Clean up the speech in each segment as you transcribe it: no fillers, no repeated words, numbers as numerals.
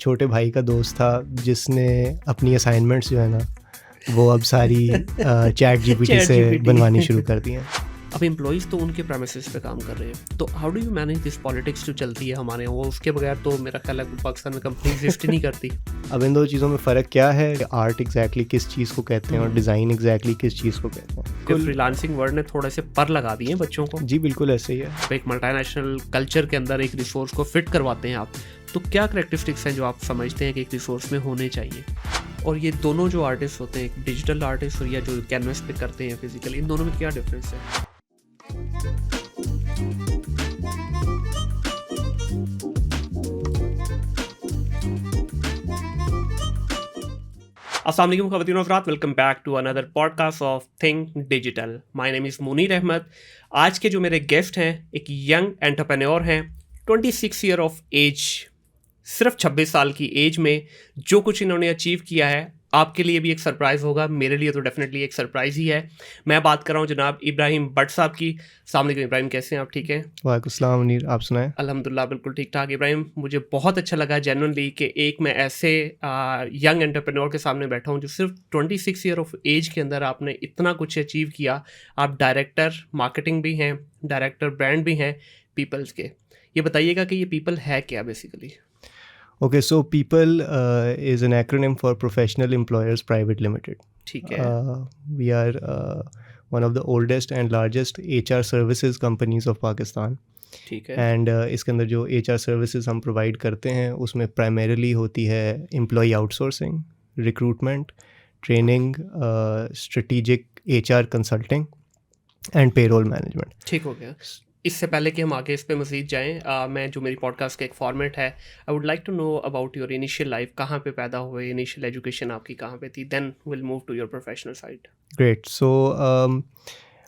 छोटे भाई का दोस्त था जिसने अपनी असाइनमेंट्स जो है ना वो अब सारी चैट जीपीटी से बनवानी शुरू कर दी हैं। अब एम्प्लॉइज़ तो उनके प्रेमिसेस पे काम कर रहे हैं, तो how do you manage this politics जो चलती है हमारे यहाँ, वो उसके बगैर तो मेरा ख्याल है पाकिस्तान में कंपनी एग्जिस्ट नहीं करती। अब इन दो चीज़ों में फ़र्क क्या है, आर्ट एग्जैक्टली किस चीज़ को कहते हैं और डिज़ाइन एग्जैक्टली किस चीज़ को कहते हैं। फ्रीलांसिंग वर्ड ने थोड़े से पर लगा दिए हैं बच्चों को। जी बिल्कुल ऐसे ही है। एक मल्टीनेशनल कल्चर के अंदर एक रिसोर्स को फिट करवाते हैं आप, तो क्या करैक्टरिस्टिक्स हैं जो आप समझते हैं कि एक रिसोर्स में होने चाहिए? और ये दोनों जो आर्टिस्ट होते हैं, एक डिजिटल आर्टिस्ट और या जो कैनवस पे करते हैं फिजिकली, इन दोनों में क्या डिफरेंस है? अस्सलाम वालेकुम ख़वातीन और हज़रात, welcome back to another podcast of think digital. My name is Munir Ahmed. आज के जो मेरे गेस्ट हैं एक यंग एंटरप्रेन्योर हैं, 26 ईयर ऑफ एज, सिर्फ 26 साल की एज में जो कुछ इन्होंने अचीव किया है आपके लिए भी एक सरप्राइज़ होगा, मेरे लिए तो डेफिनेटली एक सरप्राइज़ ही है। मैं बात कर रहा हूँ जनाब इब्राहिम भट्ट साहब की। अस्सलाम वालेकुम इब्राहिम, कैसे हैं आप? ठीक हैं? वालेकुम अस्सलाम मुनीर, आप सुनाएं? अल्हम्दुलिल्लाह बिल्कुल ठीक ठाक। इब्राहिम, मुझे बहुत अच्छा लगा जेन्युइनली कि एक मैं ऐसे यंग एंटरप्रेन्योर के सामने बैठा हूँ जो सिर्फ 26 ईयर ऑफ एज के अंदर आपने इतना कुछ अचीव किया। आप डायरेक्टर मार्केटिंग भी हैं, डायरेक्टर ब्रांड भी हैं पीपल्स के। ये बताइएगा कि ये पीपल है क्या basically? Okay, so PEOPLE is an acronym for Professional Employers Private Limited. ठीक है। We are one of the oldest and largest HR services companies of Pakistan. ठीक है। And इसके अंदर जो HR services हम provide करते हैं उसमें primarily होती है employee outsourcing, recruitment, training, strategic HR consulting and payroll management. ठीक हो गया। इससे पहले कि हम आगे इस पे मज़ीद जाएं, मैं जो मेरी पॉडकास्ट का एक फॉर्मेट है, I would like to know about your initial life. कहाँ पे पैदा हुए, इनिशियल एजुकेशन आपकी कहाँ पे थी, then will move to your professional side. Great. So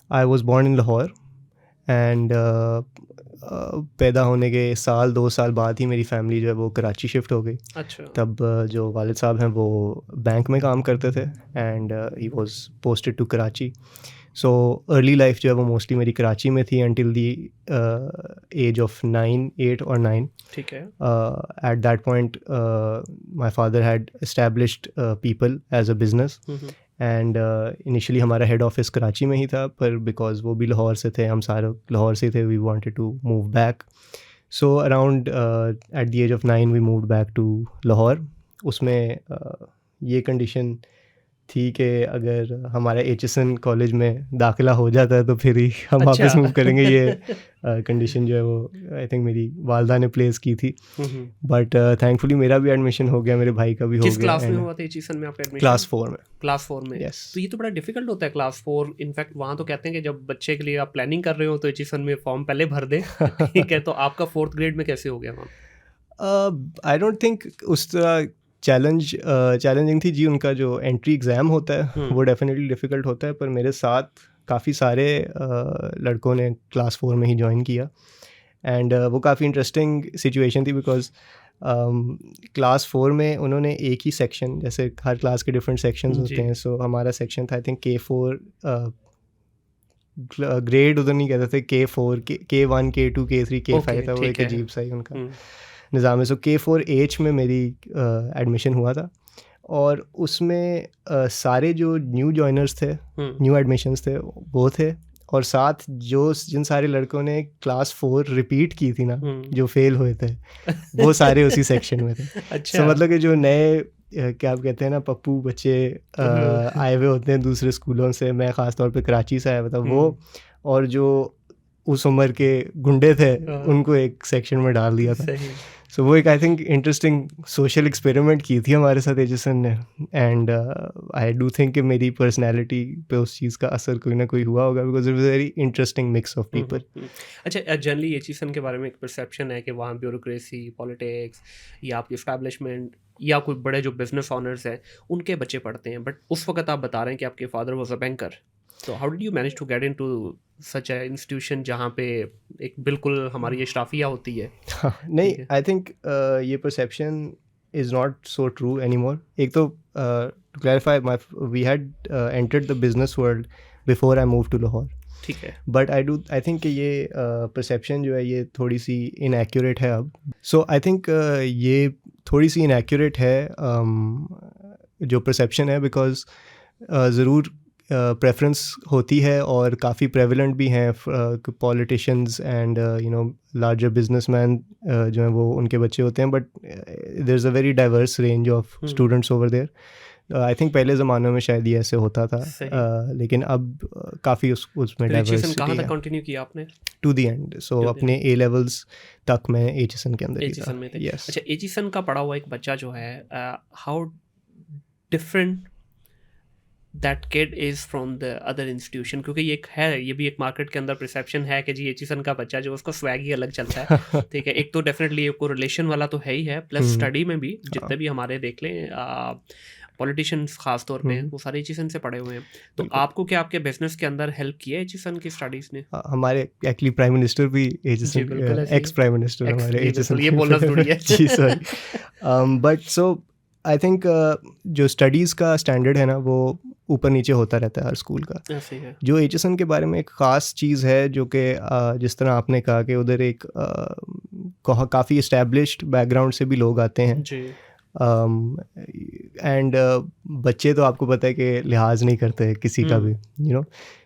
I was born in Lahore and पैदा होने के 2 साल बाद ही मेरी फैमिली जो है वो कराची शिफ्ट हो गई। अच्छा। तब जो वालिद साहब हैं वो बैंक में काम करते थे and he was posted to Karachi. So early life जो है वो मोस्टली मेरी कराची में थी अंटिल दी एज ऑफ 8 और 9। ठीक है। At that point my father had established people as a business and initially हमारा हेड ऑफिस कराची में ही था, पर बिकॉज वो भी लाहौर से थे, हम सारे लाहौर से थे, we wanted to move back. So around at the age of 9 we moved back to Lahore. उसमें ये कंडीशन थी कि अगर हमारा HSN कॉलेज में दाखिला हो जाता है तो फिर ही हम वापस मूव करेंगे। ये कंडीशन जो है वो आई थिंक मेरी वालदा ने प्लेस की थी, बट थैंकफुली मेरा भी एडमिशन हो गया, मेरे भाई का भी हो गया। किस क्लास में हुआ था HSN में आपका एडमिशन? क्लास 4 में। क्लास 4 में? Yes. तो ये तो बड़ा डिफिकल्ट होता है क्लास 4। इनफैक्ट वहाँ तो कहते हैं कि जब बच्चे के लिए आप प्लानिंग कर रहे हो तो HSN में फॉर्म पहले भर दें। ठीक है, तो आपका 4th ग्रेड में कैसे हो गया वहाँ? आई डोंट थिंक उस तरह चैलेंजिंग थी जी। उनका जो एंट्री एग्ज़ाम होता है वो डेफिनेटली डिफ़िकल्ट होता है, पर मेरे साथ काफ़ी सारे लड़कों ने क्लास 4 में ही ज्वाइन किया एंड वो काफ़ी इंटरेस्टिंग सिचुएशन थी बिकॉज क्लास 4 में उन्होंने एक ही सेक्शन, जैसे हर क्लास के डिफरेंट सेक्शंस होते हैं, सो हमारा सेक्शन था आई थिंक K4 ग्रेड उधर नहीं कहते थे, K4 K1 K2 K3 K5 था, वो एक अजीब सा ही उनका निज़ाम है। सो K4H में मेरी एडमिशन हुआ था और उसमें सारे जो न्यू जॉइनर्स थे, न्यू एडमिशन्स थे वो थे, और साथ जिन सारे लड़कों ने क्लास 4 रिपीट की थी ना, जो फेल हुए थे वो सारे उसी सेक्शन में थे। अच्छा। so, मतलब कि जो नए क्या आप कहते हैं ना पप्पू बच्चे आए हुए होते हैं दूसरे स्कूलों से, मैं ख़ास तौर पे कराची से आया हुआ था वो, और जो उस उम्र के गुंडे थे उनको एक सेक्शन में डाल दिया था। सो वो एक I think interesting social experiment की थी हमारे साथ HSN ने, एंड आई डू थिंक कि मेरी पर्सनैलिटी पे उस चीज़ का असर कोई ना कोई हुआ होगा, because it was very interesting mix of people. अच्छा, जनरली HSN के बारे में एक परसेप्शन है कि वहाँ ब्यूरोक्रेसी, पॉलिटिक्स या आपकी एस्टैब्लिशमेंट या कोई बड़े जो बिजनेस ऑनर्स हैं उनके बच्चे पढ़ते हैं, बट उस वक्त आप बता रहे हैं कि आपके फादर वॉज अ बैंकर, तो how did you manage to get into such a institution जहाँ पे एक बिल्कुल हमारी एशराफिया होती है? नहीं, आई थिंक ये perception is not so true any more. एक तो to clarify, we had entered the business world before I move to Lahore. ठीक है। बट आई थिंक कि ये परसेप्शन जो है ये थोड़ी सी इनएक्यूरेट है अब. सो आई थिंक ये थोड़ी सी इनएक्यूरेट है जो परसेप्शन है, बिकॉज ज़रूर प्रेफरेंस होती है और काफ़ी प्रेवलेंट भी हैं पॉलिटिशियंस एंड लार्जर बिजनेसमैन जो हैं वो उनके बच्चे होते हैं, but there is a very diverse range of students over there. I think पहले ज़मानों में शायद ये ऐसे होता था, लेकिन अब काफ़ी उसमें डाइवर्सिटी कहाँ है. तक कंटिन्यू किया आपने? To the end. सो अपने A levels तक मैं एचएसएन के अंदर ही था. में थे. Yes. अच्छा, एचएसएन का पढ़ा हुआ एक बच्चा जो है, how different that kid is from the other institution? क्योंकि ये भी एक मार्केट के अंदर परसेप्शन है कि जी एचएसएन का बच्चा जो उसका स्वैग ही अलग चलता है. ठीक है, एक तो डेफिनेटली एक कोरिलेशन वाला तो है ही है, प्लस स्टडी में भी जितने भी हमारे देख लें पॉलिटिशियंस खास तौर पे वो सारे एचएसएन से पढ़े हुए हैं. तो आपको क्या आपके बिजनेस के अंदर हेल्प किया एचएसएन की स्टडीज़ ने? हमारे एक्चुअली प्राइम मिनिस्टर भी एचएसएन, एक्स प्राइम मिनिस्टर हमारे एचएसएन. ये बोलना जरूरी है. जी sorry. But so I think जो स्टडीज़ का स्टैंडर्ड है ना वो ऊपर नीचे होता रहता है हर स्कूल का. ऐसे ही है. जो एचएसएन के बारे में एक ख़ास चीज़ है जो कि जिस तरह आपने कहा कि उधर एक काफ़ी इस्टेब्लिश्ड बैकग्राउंड से भी लोग आते हैं जी. एंड बच्चे तो आपको पता है कि लिहाज नहीं करते किसी का भी,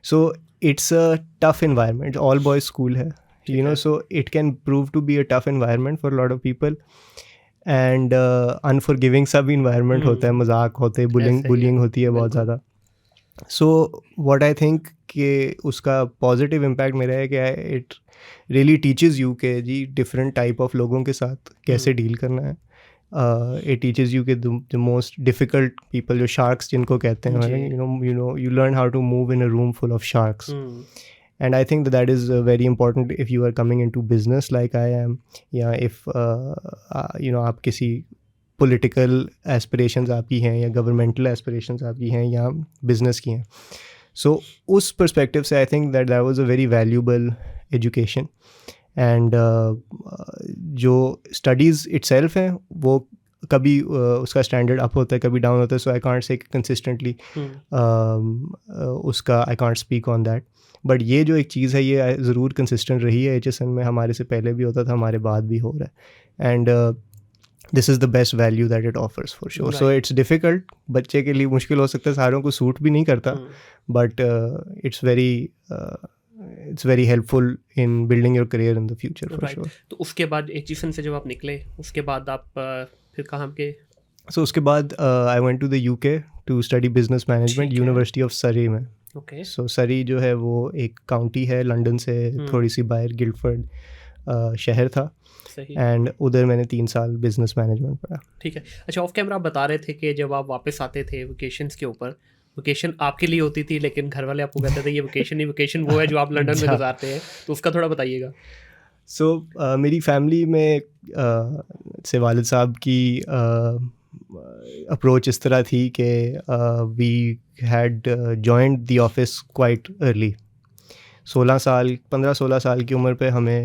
so it's a tough environment. All boys school है, so it can prove to be a tough environment for lot of people. And unforgiving सा भी इन्वायरमेंट होता है, मजाक होते हैं, बुलिंग होती है बहुत ज़्यादा. सो व्हाट आई थिंक कि उसका पॉजिटिव इम्पैक्ट मेरा है कि इट रियली टीचेस यू के जी डिफरेंट टाइप ऑफ लोगों के साथ कैसे डील करना है. It teaches you the most difficult people, जो sharks जिनको कहते हैं, you learn how to move in a room full of sharks. And I think that is very important if you are coming into business like I am, या if आप किसी political aspirations आपकी हैं या governmental aspirations आपकी हैं या business की हैं. So उस perspective से I think that was a very valuable education. And जो स्टडीज़ इटसेल्फ हैं वो कभी उसका स्टैंडर्ड अप होता है, कभी डाउन होता है. सो आई कांट से कंसिस्टेंटली उसका I can't speak on that. But ये जो एक चीज़ है ये ज़रूर कंसिस्टेंट रही है एचएसएन में. हमारे से पहले भी होता था, हमारे बाद भी हो रहा है. And this is the best value that it offers for sure. So it's difficult, बच्चे के लिए मुश्किल हो सकता है, सारों को सूट भी नहीं करता, but it's very helpful in building your career in the future for sure. तो उसके बाद एचएसएन से जब आप निकले उसके बाद आप फिर कहाँ गए? So उसके बाद I went to the UK to study business management, University of Surrey में. Okay. So Surrey जो है वो एक काउंटी है लंदन से थोड़ी सी बाहर, गिल्डफोर्ड शहर था. एंड उधर मैंने 3 साल बिजनेस मैनेजमेंट पढ़ा. ठीक है. अच्छा, ऑफ कैमरा आप बता रहे थे कि जब आप वापस आते थे वेकेशंस के ऊपर, वेकेशन आपके लिए होती थी लेकिन घर वाले आपको कहते थे ये वेकेशन नहीं, वेकेशन वो है जो आप लंदन में गुजारते हैं, तो उसका थोड़ा बताइएगा. सो मेरी फैमिली में से वालिद साहब की अप्रोच इस तरह थी कि we had joined the office quite early. 15-16 साल की उम्र पे हमें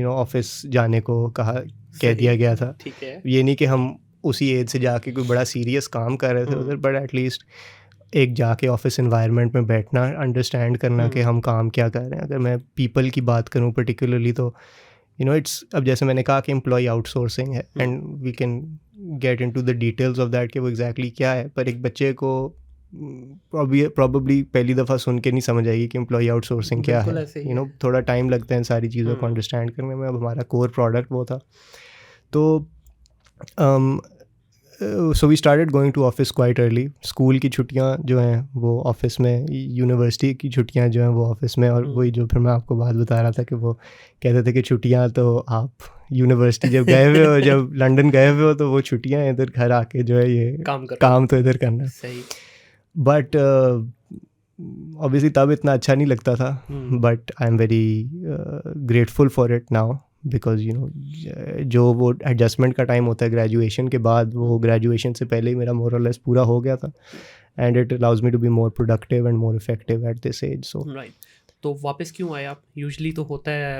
ऑफिस जाने को कह दिया गया था. ठीक है. ये नहीं कि हम उसी एज से जाके कोई बड़ा सीरियस काम कर रहे थे उधर, बट एटलीस्ट एक जाके ऑफिस एनवायरनमेंट में बैठना, अंडरस्टैंड करना कि हम काम क्या कर रहे हैं. अगर मैं पीपल की बात करूं पर्टिकुलरली तो इट्स, अब जैसे मैंने कहा कि एम्प्लॉय आउटसोर्सिंग है and we can get into the details of that कि वो एग्जैक्टली क्या है. पर एक बच्चे को प्रॉब्ली पहली दफ़ा सुन के नहीं समझ आएगी कि एम्प्लॉय आउटसोर्सिंग क्या है. थोड़ा टाइम लगता है इन सारी चीज़ों को अंडरस्टैंड करने में. अब हमारा कोर प्रोडक्ट वो था. तो so we started going to office quite early. School की छुट्टियां जो हैं वो ऑफिस में, यूनिवर्सिटी की छुट्टियां जो हैं वो ऑफिस में. और वही जो फिर मैं आपको बात बता रहा था कि वो कहते थे कि छुट्टियां तो आप यूनिवर्सिटी जब गए हुए हो, जब लंदन गए हुए हो, तो वो छुट्टियां इधर घर आके जो है ये काम तो इधर करना. सही. बट ऑब्वियसली तब इतना अच्छा नहीं लगता था, but I am very grateful for it now, because जो वो एडजस्टमेंट का टाइम होता है ग्रेजुएशन के बाद, वो ग्रेजुएशन से पहले ही मेरा मोर और लेस पूरा हो गया था. And it allows me to be more productive and more effective at this age. So right. तो वापस क्यों आए आप? यूजली तो होता है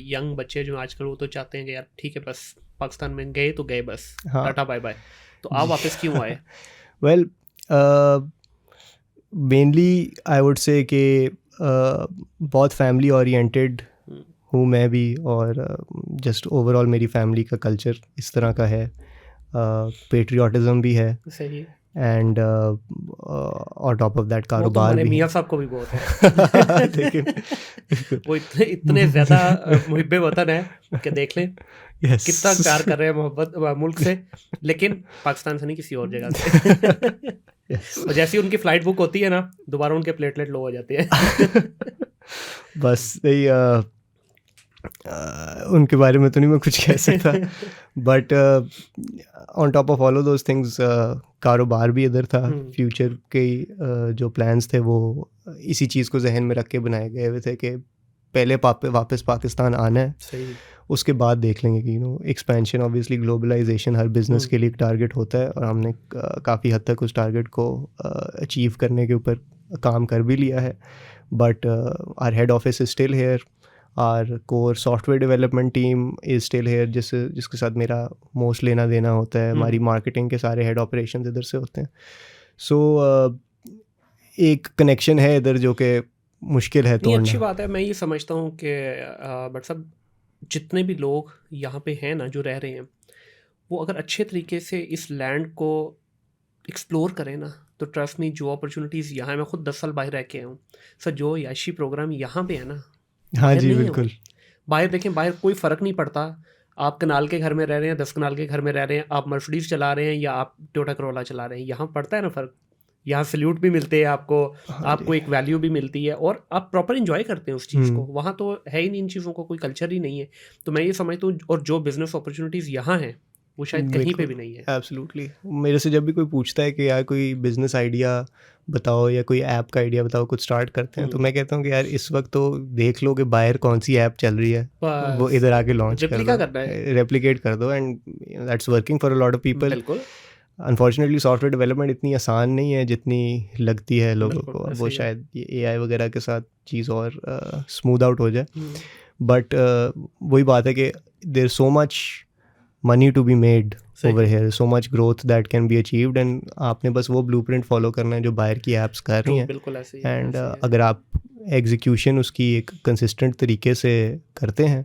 यंग बच्चे जो आजकल वो तो चाहते हैं कि यार ठीक है बस पाकिस्तान में गए तो गए बस, टाटा बाय बाय. तो आप वापस क्यों आए? Well mainly I would say कि बहुत फैमिली ओरिएंटेड हूँ मैं भी, और जस्ट ओवरऑल मेरी फैमिली का कल्चर इस तरह का है, पेट्रियाटिज्म भी है, सही है। एंड और टॉप ऑफ दैट वो तो कारोबार हमारे भी मियाँ है। साहब को भी बहुत है लेकिन वो इतने ज़्यादा मुहिब्बे वतन है कि देख लें कितना प्यार कर रहे हैं मोहब्बत मुल्क से, लेकिन पाकिस्तान से नहीं, किसी और जगह से Yes. और जैसी उनकी फ्लाइट बुक होती है ना, दोबारा उनके प्लेटलेट लो हो जाते हैं बस यही उनके बारे में तो नहीं मैं कुछ कह सकता, but on top of all of those things कारोबार भी इधर था, फ्यूचर के जो प्लान्स थे वो इसी चीज़ को जहन में रख के बनाए गए हुए थे कि पहले वापस पाकिस्तान आना है, सही। उसके बाद देख लेंगे कि एक्सपेंशन, ऑब्वियसली ग्लोबलाइजेशन हर बिजनेस के लिए एक टारगेट होता है, और हमने काफ़ी हद तक उस टारगेट को अचीव करने के ऊपर काम कर भी लिया है, but our head office is still here, our core software development team is still here, जिसके साथ मेरा मोस्ट लेना देना होता है, हमारी मार्केटिंग के सारे हेड ऑपरेशन इधर से होते हैं, सो एक कनेक्शन है इधर जो कि मुश्किल है नहीं, तोड़ना। अच्छी बात है। मैं ये समझता हूँ कि बट सब जितने भी लोग यहाँ पे हैं ना जो रह रहे हैं, वो अगर अच्छे तरीके से इस लैंड को एक्सप्लोर करें ना, तो ट्रस्ट मी जो अपॉर्चुनिटीज़ यहाँ है, मैं खुद 10 साल बाहर रह के आया हूँ सर, जो याशी प्रोग्राम यहाँ पे है ना, हाँ बाहर जी नहीं है बिल्कुल। वो। बाहर देखें, बाहर कोई फ़र्क नहीं पड़ता, आप कनाल के घर में रह रहे हैं, 10 कनाल के घर में रह रहे हैं, आप मर्सिडीज़ चला रहे हैं या आप टोयोटा करोला चला रहे हैं, यहाँ पड़ता है ना फ़र्क। यहाँ सल्यूट भी मिलते हैं आपको, आपको एक वैल्यू भी मिलती है, और आप प्रॉपर इन्जॉय करते हैं उस चीज़ को। वहाँ तो है ही नहीं इन चीज़ों को, कोई कल्चर ही नहीं है। तो मैं ये समझता हूँ, और जो बिज़नेस अपॉर्चुनिटीज़ यहाँ हैं वो शायद कहीं पे भी नहीं है। एब्सोल्युटली। मेरे से जब भी कोई पूछता है कि यार कोई बिजनेस आइडिया बताओ या कोई ऐप का आइडिया बताओ, कुछ स्टार्ट करते हैं, तो मैं कहता हूँ कि यार इस वक्त तो देख लो कि बाहर कौन सी ऐप चल रही है, वो इधर आके लॉन्च कर रेप्लिका दो, करना है। रेप्लिकेट कर दो, and that's working for a lot of people. बिल्कुल। अनफॉर्चुनेटली सॉफ्टवेयर डेवलपमेंट इतनी आसान नहीं है जितनी लगती है लोगों बिल्कुल, को, अब ऐसे वो ही है। शायद ये एआई वगैरह के साथ चीज़ और स्मूथ आउट हो जाए, बट वही बात है कि there so much money to be made सही over है। here, so much growth that can be achieved, and आपने बस वो blueprint follow करना है जो बाहर की apps कर रही True, हैं, बिल्कुल ऐसे ही है, एंड ऐसे ही है। अगर आप एग्जीक्यूशन उसकी एक कंसिस्टेंट तरीके से करते हैं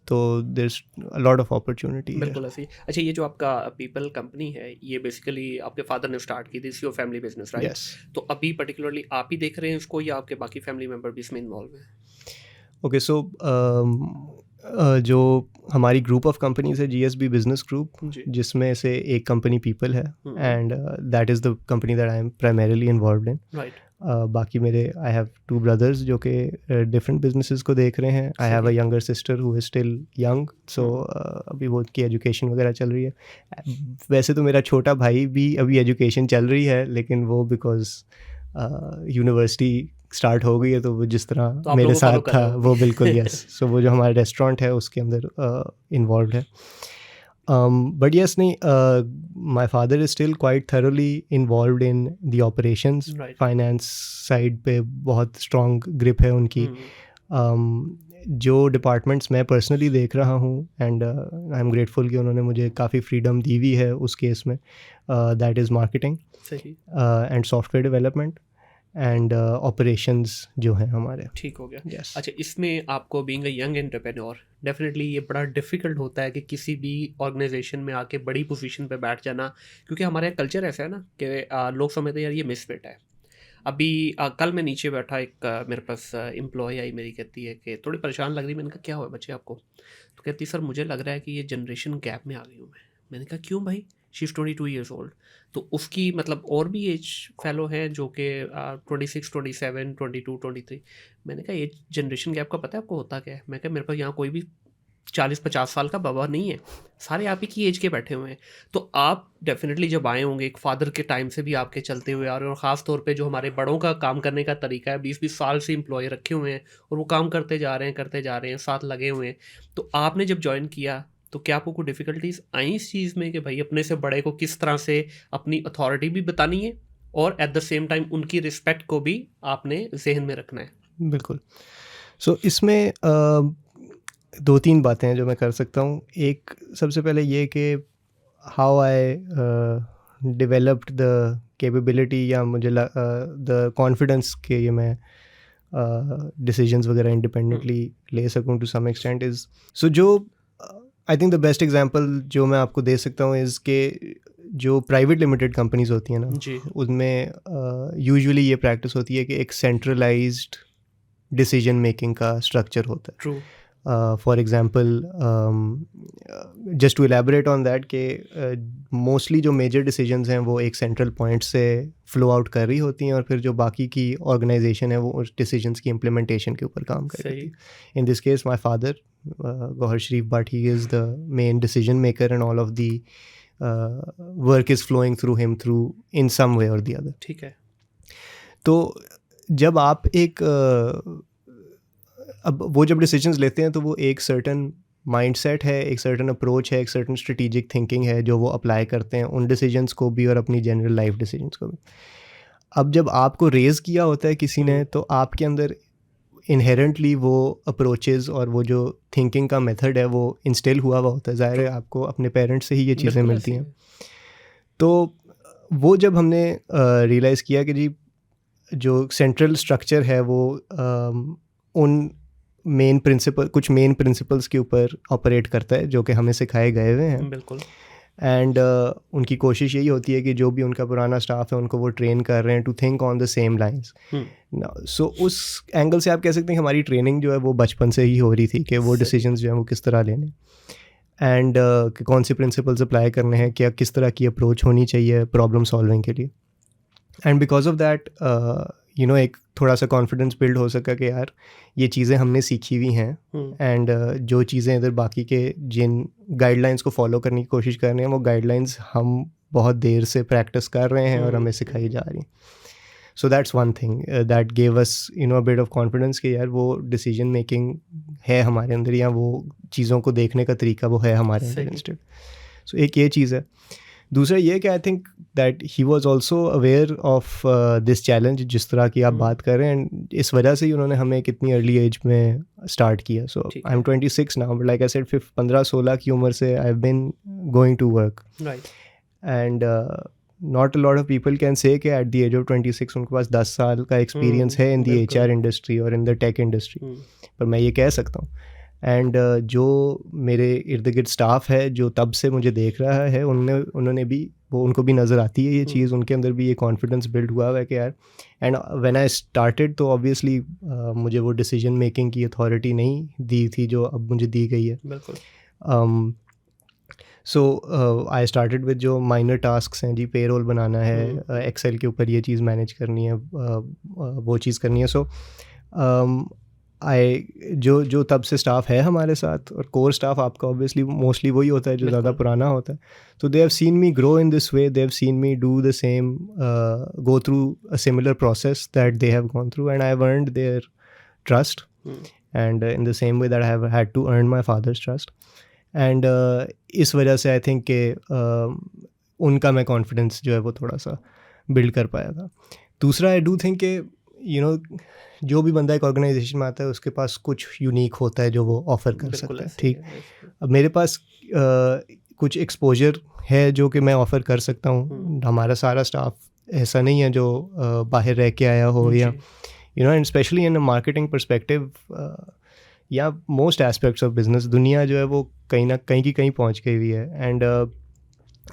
तो there's a lot of opportunity है। बिल्कुल ऐसे ही। अच्छा, ये जो आपका पीपल कंपनी है, ये बेसिकली आपके फादर ने स्टार्ट की थी, this your family business, right? Yes. तो अभी पर्टिकुलरली आप ही देख रहे हैं इसको, या आपके बाकी फैमिली मेंबर भी इसमें इन्वॉल्व हैं? ओके, सो जो हमारी ग्रुप ऑफ कंपनीज है जीएसबी बिजनेस ग्रुप, जी। जिसमें से एक कंपनी पीपल है, and that is the company that I am primarily involved in. Right. बाकी मेरे आई हैव 2 ब्रदर्स जो कि डिफरेंट बिजनेसेस को देख रहे हैं। I have a younger sister who is still young, so अभी वो की एजुकेशन वगैरह चल रही है। वैसे तो मेरा छोटा भाई भी अभी एजुकेशन चल रही है, लेकिन वो बिकॉज यूनिवर्सिटी स्टार्ट हो गई है, तो वो जिस तरह तो आप मेरे लोगों को साथ follow कर था रहे हो वो अभी। बिल्कुल यस। सो वो जो हमारा रेस्टोरेंट है उसके अंदर इन्वॉल्व है। बट यस नहीं, my father is still quite thoroughly involve in the operations, Right. Finance side पे बहुत स्ट्रॉन्ग ग्रिप है उनकी। जो डिपार्टमेंट्स मैं पर्सनली देख रहा हूँ, एंड आई एम ग्रेटफुल कि उन्होंने मुझे काफ़ी फ्रीडम दी हुई है उस केस में, दैट इज़ मार्केटिंग सही। And software development and operations जो हैं हमारे। ठीक हो गया। Yes. अच्छा, इसमें आपको being a young entrepreneur, definitely ये बड़ा डिफिकल्ट होता है कि किसी भी ऑर्गेनाइजेशन में आके बड़ी पोजीशन पे बैठ जाना, क्योंकि हमारे यहाँ कल्चर ऐसा है ना कि लोग समझते हैं यार ये मिसफिट है। अभी कल मैं नीचे बैठा, एक मेरे पास एम्प्लॉय आई, मेरी कहती है कि थोड़ी परेशान लग रही। मैंने कहा क्या हुआ बच्चे आपको? तो कहती सर मुझे लग रहा है कि ये जनरेशन गैप में आ गई हूँ मैं। मैंने कहा क्यों भाई? She is 22 years old. तो उसकी मतलब और भी एज फेलो हैं जो कि 26, 27, 22, 23। मैंने कहा एज जनरेशन गैप का पता है आपको होता क्या है? मैं कहा मेरे पास यहाँ कोई भी 40-50 साल का बाबा नहीं है, सारे आप ही की एज के बैठे हुए हैं। तो आप डेफिनेटली जब आए होंगे, एक फादर के टाइम से भी आपके चलते हुए आ रहे हैं, और ख़ास तौर पे जो हमारे बड़ों का काम करने का तरीका है, 20-20 साल से एम्प्लॉय रखे हुए हैं और वो काम करते जा रहे हैं, साथ लगे हुए हैं। तो आपने जब ज्वाइन किया तो क्या आपको कोई डिफ़िकल्टीज़ आई इस चीज़ में कि भाई अपने से बड़े को किस तरह से अपनी अथॉरिटी भी बतानी है और एट द सेम टाइम उनकी रिस्पेक्ट को भी आपने जहन में रखना है? बिल्कुल। सो इसमें 2-3 बातें हैं जो मैं कर सकता हूँ। एक सबसे पहले ये कि how I developed the capability, या मुझे द कॉन्फिडेंस कि ये मैं डिसीजंस वगैरह इंडिपेंडेंटली ले सकूं to some extent is so जो I think the best example जो मैं आपको दे सकता हूँ इज़ के जो प्राइवेट लिमिटेड कंपनीज होती हैं ना जी उसमें यूजुअली ये प्रैक्टिस होती है कि एक सेंट्रलाइज्ड डिसीजन मेकिंग का स्ट्रक्चर होता है. True. For example just to elaborate on that के मोस्टली जो मेजर डिसीजंस हैं वो एक सेंट्रल पॉइंट से फ्लो आउट कर रही होती हैं और फिर जो बाकी की ऑर्गेनाइजेशन है वो उस डिसीजंस की इम्प्लीमेंटेशन के ऊपर काम कर रही है. In this case my father Gauhar Sharif but he is the main decision maker and all of the work is flowing through him through in some way or the other. ठीक है. तो जब आप एक अब वो जब डिसीजंस लेते हैं तो वो एक सर्टन माइंडसेट है, एक सर्टन अप्रोच है, एक सर्टन स्ट्रेटेजिक थिंकिंग है जो वो अप्लाई करते हैं उन डिसीजंस को भी और अपनी जनरल लाइफ डिसीजंस को भी. अब जब आपको रेज़ किया होता है किसी ने तो आपके अंदर इनहेरेंटली वो अप्रोचेस और वो जो थिंकिंग का मेथड है वो इंस्टिल हुआ होता है. ज़ाहिर है आपको अपने पेरेंट्स से ही ये चीज़ें मिलती हैं. तो वो जब हमने रियलाइज़ किया कि जी जो सेंट्रल स्ट्रक्चर है वो उन मेन प्रिंसिपल्स के ऊपर ऑपरेट करता है जो कि हमें सिखाए गए हुए हैं. बिल्कुल. एंड उनकी कोशिश यही होती है कि जो भी उनका पुराना स्टाफ है उनको वो ट्रेन कर रहे हैं to think on the same lines. So उस एंगल से आप कह सकते हैं कि हमारी ट्रेनिंग जो है वो बचपन से ही हो रही थी कि वो डिसीजंस जो हैं वो किस तरह लेने एंड कौन से प्रिंसिपल्स अप्लाई करने हैं, क्या किस तरह की अप्रोच होनी चाहिए प्रॉब्लम सॉल्विंग के लिए. एंड बिकॉज ऑफ दैट एक थोड़ा सा कॉन्फिडेंस बिल्ड हो सका कि यार ये चीज़ें हमने सीखी हुई हैं एंड जो चीज़ें इधर बाकी के जिन गाइडलाइंस को फॉलो करने की कोशिश कर रहे हैं वो गाइडलाइंस हम बहुत देर से प्रैक्टिस कर रहे हैं और हमें सिखाई जा रही. So that's one thing that gave us a bit of confidence कि यार वो डिसीजन मेकिंग है हमारे अंदर या वो चीज़ों को देखने का तरीका वो है हमारे अंदर इंस्टेड. सो एक ये चीज़ है. दूसरा ये कि आई think that he was also aware of this challenge जिस तरह की आप बात कर रहे हैं एंड इस वजह से ही उन्होंने हमें एक इतनी अर्ली एज में स्टार्ट किया. So I am 26 now but like I said 15-16 की उम्र से I have been going to work and not a lot of people can say कि एट द एज ऑफ 26 उनके पास 10 साल का एक्सपीरियंस है इन द HR इंडस्ट्री और in the tech industry. पर मैं ये कह सकता हूँ एंड जो मेरे इर्द गिर्द स्टाफ है जो तब से मुझे देख रहा है उन्होंने भी वो उनको भी नज़र आती है ये चीज़. उनके अंदर भी ये कॉन्फिडेंस बिल्ड हुआ है कि यार एंड व्हेन आई स्टार्टेड तो ऑब्वियसली मुझे वो डिसीजन मेकिंग की अथॉरिटी नहीं दी थी जो अब मुझे दी गई है. बिल्कुल. सो आई स्टार्टेड विद जो माइनर टास्क्स हैं जी, पेरोल बनाना है, एक्सेल के ऊपर ये चीज़ मैनेज करनी है, वो चीज़ करनी है. सो जो तब से स्टाफ है हमारे साथ और कोर स्टाफ आपका ऑब्वियसली मोस्टली वही होता है जो ज़्यादा पुराना होता है. तो they have seen me grow in this way, they have seen me do the same, go through a similar process that they have gone through and I have earned their trust and in the same way that I have had to earn my father's trust. And इस वजह से आई think कि उनका मैं confidence जो है वो थोड़ा सा बिल्ड कर पाया था. दूसरा आई डू थिंक कि जो भी बंदा एक ऑर्गेनाइजेशन में आता है उसके पास कुछ यूनिक होता है जो वो ऑफ़र कर सकता है. ठीक, अब मेरे पास कुछ एक्सपोजर है जो कि मैं ऑफ़र कर सकता हूँ. हमारा सारा स्टाफ ऐसा नहीं है जो बाहर रह के आया हो या and specially in marketing perspective या मोस्ट एस्पेक्ट्स ऑफ बिजनेस दुनिया जो है वो कहीं ना कहीं की कहीं पहुँच गई हुई है. एंड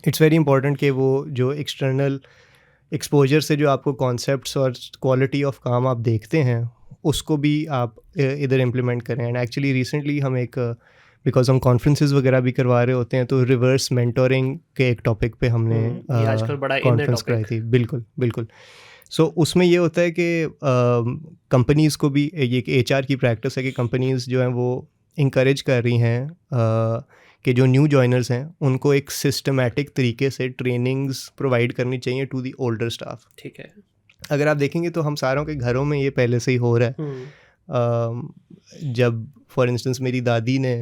इट्स वेरी इंपॉर्टेंट कि वो जो एक्सटर्नल एक्सपोजर से जो आपको कॉन्सेप्ट्स और क्वालिटी ऑफ काम आप देखते हैं उसको भी आप इधर इम्प्लीमेंट करें. एंड एक्चुअली रिसेंटली हम एक बिकॉज हम कॉन्फ्रेंसेस वगैरह भी करवा रहे होते हैं तो रिवर्स मेंटोरिंग के एक टॉपिक पे हमने कॉन्फ्रेंस कराई थी. बिल्कुल. सो उसमें ये होता है कि कंपनीज़ को भी ये HR की प्रैक्टिस है कि कंपनीज़ जो हैं वो इंकरेज कर रही हैं कि जो न्यू जॉइनर्स हैं उनको एक सिस्टमेटिक तरीके से ट्रेनिंग्स प्रोवाइड करनी चाहिए टू दी ओल्डर स्टाफ. ठीक है. अगर आप देखेंगे तो हम सारों के घरों में ये पहले से ही हो रहा है. जब फॉर इंस्टेंस मेरी दादी ने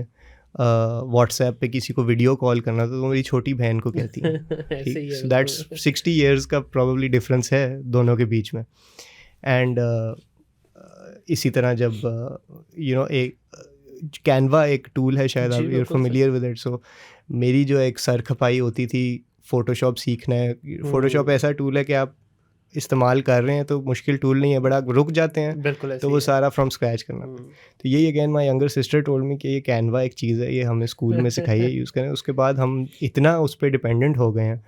व्हाट्सएप पे किसी को वीडियो कॉल करना था तो मेरी छोटी बहन को कहती है. ठीक, दैट्स 60 years का प्रॉबली डिफरेंस है दोनों के बीच में. एंड इसी तरह जब एक कैनवा एक टूल है, शायद आप you are familiar with it. So मेरी जो एक सर खपाई होती थी फ़ोटोशॉप सीखना है. फ़ोटोशॉप ऐसा टूल है कि आप इस्तेमाल कर रहे हैं तो मुश्किल टूल नहीं है, बड़ा रुक जाते हैं बिल्कुल तो वो सारा फ्रॉम स्क्रैच करना। तो यही again my younger sister told me कि ये कैनवा एक चीज़ है, ये हमें स्कूल में सिखाई है यूज़ करें। उसके बाद हम इतना उस पर डिपेंडेंट हो गए हैं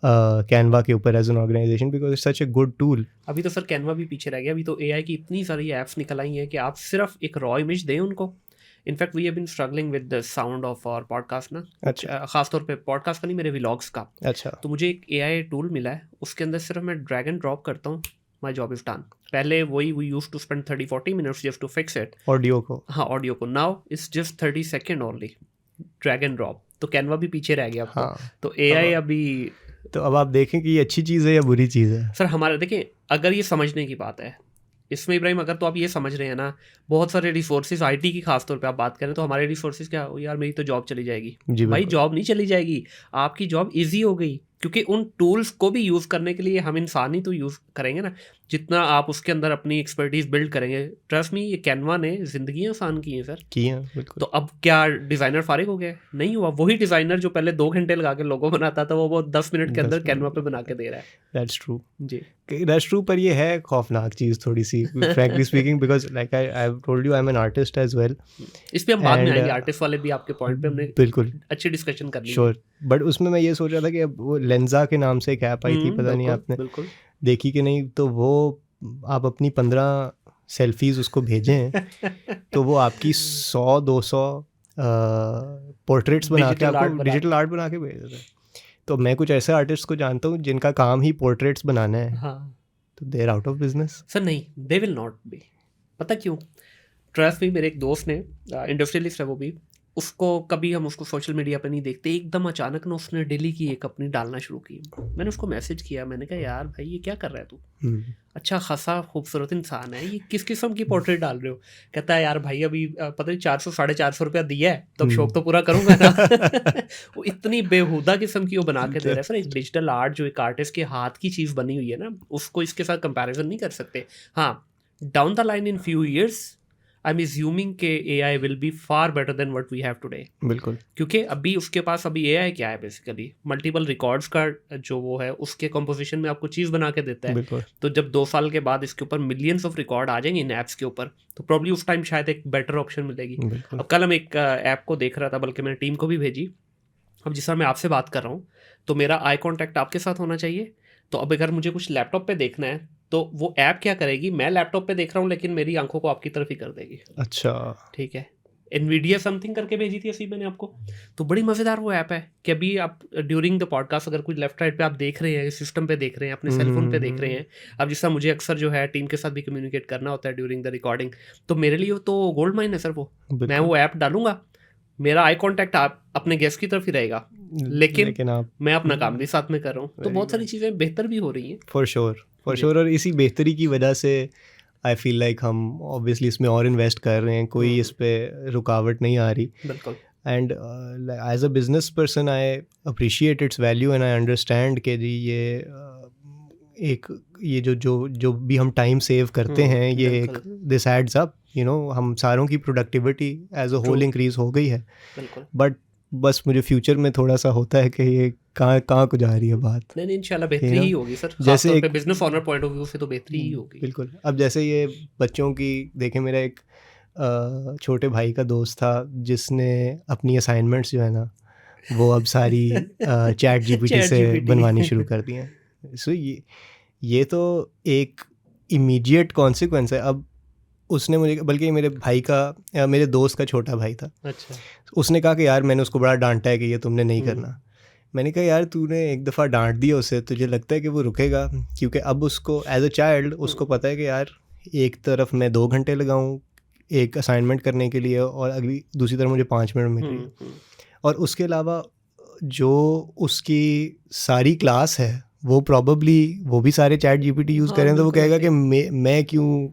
कैनवा के ऊपर as an organization, because it's such a good tool. अभी तो सर कैनवा भी पीछे रह गया, अभी तो एआई की इतनी सारी ऐप्स निकल आई हैं कि आप सिर्फ एक रॉ इमेज दें उनको। In fact we have been struggling with the sound of our podcast ना, खासतौर पे पॉडकास्ट का नहीं, मेरे व्लॉग्स का। अच्छा। तो मुझे एक एआई टूल मिला है, उसके अंदर सिर्फ मैं ड्रैग एंड ड्रॉप करता हूँ, माई जॉब इज डन। पहले वही we used to spend 30-40 minutes just to fix it, audio को। हाँ ऑडियो को। Now it's just 30 second only, drag and drop. तो कैनवा भी पीछे रह गया अब। हाँ। तो एआई अभी तो अब आप देखें कि ये अच्छी चीज़ है या बुरी चीज़ है। सर हमारे देखें, अगर ये समझने की बात है इसमें इब्राहिम, अगर तो आप ये समझ रहे हैं ना, बहुत सारे रिसोर्सेज आईटी की खास तौर पे आप बात करें तो हमारे रिसोर्सेज क्या हो, यार मेरी तो जॉब चली जाएगी। भाई जॉब नहीं चली जाएगी, आपकी जॉब इजी हो गई, क्योंकि उन टूल्स को भी यूज़ करने के लिए हम इंसान ही तो यूज़ करेंगे ना। जितना आप उसके अंदर अपनी एक्सपर्टीज बिल्ड करेंगे, ट्रस्ट मी, ये कैनवा ने ज़िंदगी आसान की है सर, की है बिल्कुल। तो अब क्या डिज़ाइनर फारिग हो गया? नहीं हुआ। वही डिज़ाइनर जो पहले 2 घंटे लगा के लोगो बनाता था, वो 10 मिनट के अंदर कैनवा पे बना के दे रहा है। दैट्स ट्रू जी, दैट्स ट्रू। पर ये है खौफनाक चीज़ थोड़ी सी, frankly speaking, because like I have told you I am an artist as well. इस पे हम बाद में आएंगे, आर्टिस्ट वाले भी आपके पॉइंट पे हमने बिल्कुल अच्छी डिस्कशन करनी है। श्योर। बट उसमें मैं ये सोच रहा था कि अब वो लेंजा के नाम से एक ऐप आई थी, पता नहीं आपने देखी कि नहीं, तो वो आप अपनी 15 सेल्फीज उसको भेजें तो वो आपकी 100-200 पोर्ट्रेट्स बना के आपको डिजिटल आर्ट बना के भेज देता है। तो मैं कुछ ऐसे आर्टिस्ट को जानता हूँ जिनका काम ही पोर्ट्रेट्स बनाना है। हाँ। तो they are out of business. Sir नहीं, दे विल नॉट बी। पता क्यों? ट्रस्ट में मेरे एक दोस्त ने, इंडस्ट्रियलिस्ट है वो भी, उसको कभी हम उसको सोशल मीडिया पे नहीं देखते, एकदम अचानक ना उसने डेली की एक अपनी डालना शुरू की। मैंने उसको मैसेज किया, मैंने कहा यार भाई ये क्या कर रहा है तू? अच्छा खासा खूबसूरत इंसान है, ये किस किस्म की पोर्ट्रेट डाल रहे हो? कहता है यार भाई अभी पता नहीं 400-450 रुपया दिया है तो अब शौक तो पूरा करूंगा ना। वो इतनी बेहुदा किस्म की वो बना के दे रहा है सर। एक डिजिटल आर्ट जो एक आर्टिस्ट के हाथ की चीज़ बनी हुई है ना, उसको इसके साथ कंपैरिजन नहीं कर सकते। हाँ, down the line in few years I am assuming के AI will be far better than what we have today. बिल्कुल, क्योंकि अभी उसके पास अभी AI क्या है, बेसिकली मल्टीपल रिकॉर्ड्स का जो वो है उसके कंपोजिशन में आपको चीज़ बना के देता है। तो जब 2 साल के बाद इसके ऊपर मिलियंस ऑफ रिकॉर्ड आ जाएंगे इन ऐप्स के ऊपर, तो प्रॉब्ली उस टाइम शायद एक बेटर ऑप्शन मिलेगी। अब कल हम एक ऐप को देख रहा था, बल्कि मैंने टीम को भी भेजी। अब जिस तरह मैं आपसे बात कर रहा हूँ तो मेरा आई कॉन्टैक्ट आपके साथ होना चाहिए। तो अब अगर मुझे कुछ लैपटॉप पे देखना है तो वो ऐप क्या करेगी, मैं लैपटॉप पे देख रहा हूँ लेकिन मेरी आंखों को आपकी तरफ ही कर देगी। अच्छा, ठीक है। NVIDIA समथिंग करके भेजी थी ऐसी मैंने आपको, तो बड़ी मज़ेदार वो ऐप है कि अभी आप ड्यूरिंग द पॉडकास्ट अगर कोई लेफ्ट राइट पे आप देख रहे हैं, सिस्टम पे देख रहे हैं, अपने सेलफोन पे देख रहे हैं। अब जिस तरह मुझे अक्सर जो है टीम के साथ भी कम्युनिकेट करना होता है ड्यूरिंग द रिकॉर्डिंग, तो मेरे लिए तो गोल्ड माइन है सर वो। मैं वो ऐप डालूंगा, मेरा आई कॉन्टैक्ट आप अपने गेस्ट की तरफ ही रहेगा, लेकिन मैं अपना काम भी साथ में कर रहा हूँ। तो बहुत सारी चीज़ें बेहतर भी हो रही हैं फॉर श्योर। और इसी बेहतरी की वजह से आई फील लाइक हम ऑब्वियसली इसमें और इन्वेस्ट कर रहे हैं, कोई इस पर रुकावट नहीं आ रही। बिल्कुल। And as a business person I appreciate its value and I understand कि जी ये जो भी हम टाइम सेव करते हैं, ये एक this adds up, you know, हम सारों की productivity as a whole increase हो गई है। बट बस मुझे फ्यूचर में थोड़ा सा होता है कि ये कहाँ को जा रही है बात। नहीं इंशाल्लाह बेहतरी ही होगी सर, जैसे एक business owner point of view से तो बेहतरी ही होगी। बिल्कुल। अब जैसे ये बच्चों की देखें, मेरा एक छोटे भाई का दोस्त था जिसने अपनी असाइनमेंट्स जो है ना वो अब सारी चैट GPT से बनवानी शुरू कर दी हैं। सो ये तो एक इमीडिएट कॉन्सिक्वेंस है। अब उसने मुझे, बल्कि मेरे दोस्त का छोटा भाई था। अच्छा। उसने कहा कि यार मैंने उसको बड़ा डांटा है कि ये तुमने नहीं करना। मैंने कहा यार तूने एक दफ़ा डांट दिया उसे, तुझे लगता है कि वो रुकेगा? क्योंकि अब उसको एज अ चाइल्ड उसको पता है कि यार एक तरफ मैं 2 घंटे लगाऊं एक असाइनमेंट करने के लिए और अगली दूसरी तरफ मुझे 5 मिनट मिल रही है। और उसके अलावा जो उसकी सारी क्लास है वो प्रॉबेबली वो भी सारे चैट GPT यूज़ करें, तो वो कहेगा कि मैं क्यों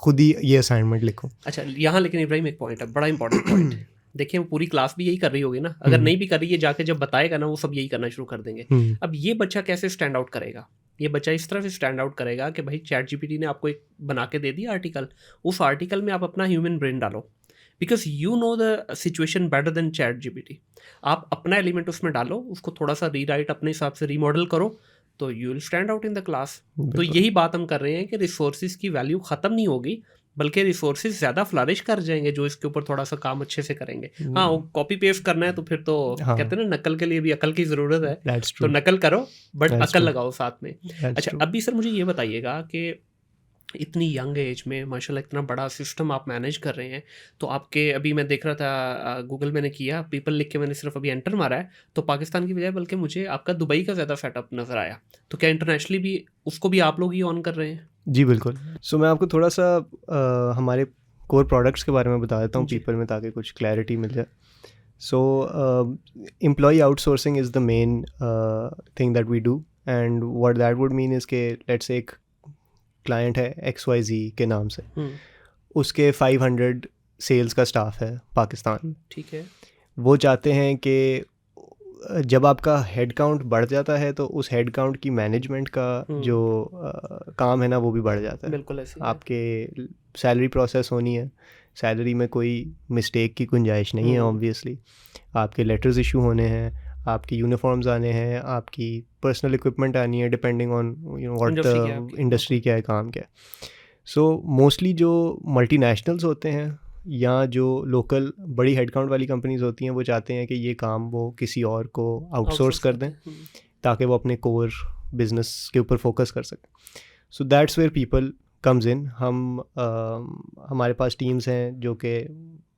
खुद ही ये असाइनमेंट लिखूं। अच्छा, यहाँ लेकिन इब्राहिम एक पॉइंट है, बड़ा इंपॉर्टेंट पॉइंट। देखिए वो पूरी क्लास भी यही कर रही होगी ना, अगर नहीं भी कर रही है जाके जब बताएगा ना वो सब यही करना शुरू कर देंगे। अब ये बच्चा कैसे स्टैंड आउट करेगा? ये बच्चा इस तरह से स्टैंड आउट करेगा कि भाई चैट GPT ने आपको एक बना के दे दिया आर्टिकल, उस आर्टिकल में आप अपना ह्यूमन ब्रेन डालो, because you know the situation better than chat GPT। आप अपना एलिमेंट उसमें डालो, उसको थोड़ा सा रीराइट अपने हिसाब से रीमॉडल करो, तो you will stand out in the class. तो बिल्कुल। यही बात हम कर रहे हैं कि रिसोर्सेज की वैल्यू ख़त्म नहीं होगी, बल्कि रिसोर्सेज ज़्यादा फ्लरिश कर जाएंगे जो इसके ऊपर थोड़ा सा काम अच्छे से करेंगे। हाँ, वो कॉपी पेस्ट करना है तो फिर तो हाँ, कहते हैं ना, नकल के लिए भी अकल की ज़रूरत है। दैट्स तो ट्रू, नकल करो बट दैट्स अकल ट्रू, लगाओ साथ में। दैट्स अच्छा, ट्रू। अभी सर मुझे ये बताइएगा कि इतनी यंग एज में माशाल्लाह इतना बड़ा सिस्टम आप मैनेज कर रहे हैं, तो आपके अभी मैं देख रहा था गूगल मैंने किया, पीपल लिख के मैंने सिर्फ अभी एंटर मारा है, तो पाकिस्तान की बजाय बल्कि मुझे आपका दुबई का ज़्यादा सेटअप नज़र आया। तो क्या इंटरनेशनली भी उसको भी आप लोग ही ऑन कर रहे हैं? जी बिल्कुल। सो मैं आपको थोड़ा सा हमारे कोर प्रोडक्ट्स के बारे में बता देता हूँ जी। पीपल में, ताकि कुछ क्लैरिटी मिल जाए। So employ outsourcing is the main thing that we do, and what that would mean is के लेट्स से एक क्लाइंट है XYZ के नाम से, उसके 500 सेल्स का स्टाफ है पाकिस्तान में। ठीक है। वो चाहते हैं कि जब आपका हेड काउंट बढ़ जाता है तो उस हेड काउंट की मैनेजमेंट का जो काम है ना, वो भी बढ़ जाता है। बिल्कुल ऐसे ही है। आपके सैलरी प्रोसेस होनी है, सैलरी में कोई मिस्टेक की गुंजाइश नहीं है ऑब्वियसली। आपके लेटर्स इशू होने हैं, आपकी यूनिफॉर्म्स आने हैं, आपकी पर्सनल इक्विपमेंट आनी है, डिपेंडिंग ऑन व्हाट इंडस्ट्री क्या है द आपकी? इंडस्ट्री क्या है, काम क्या है। सो मोस्टली जो मल्टीनेशनल्स होते हैं या जो लोकल बड़ी हेडकाउंट वाली कंपनीज होती हैं, वो चाहते हैं कि ये काम वो किसी और को आउटसोर्स कर दें ताकि वो अपने कोर बिजनेस के ऊपर फोकस कर सकें। So that's where people comes in. हमारे पास टीम्स हैं जो कि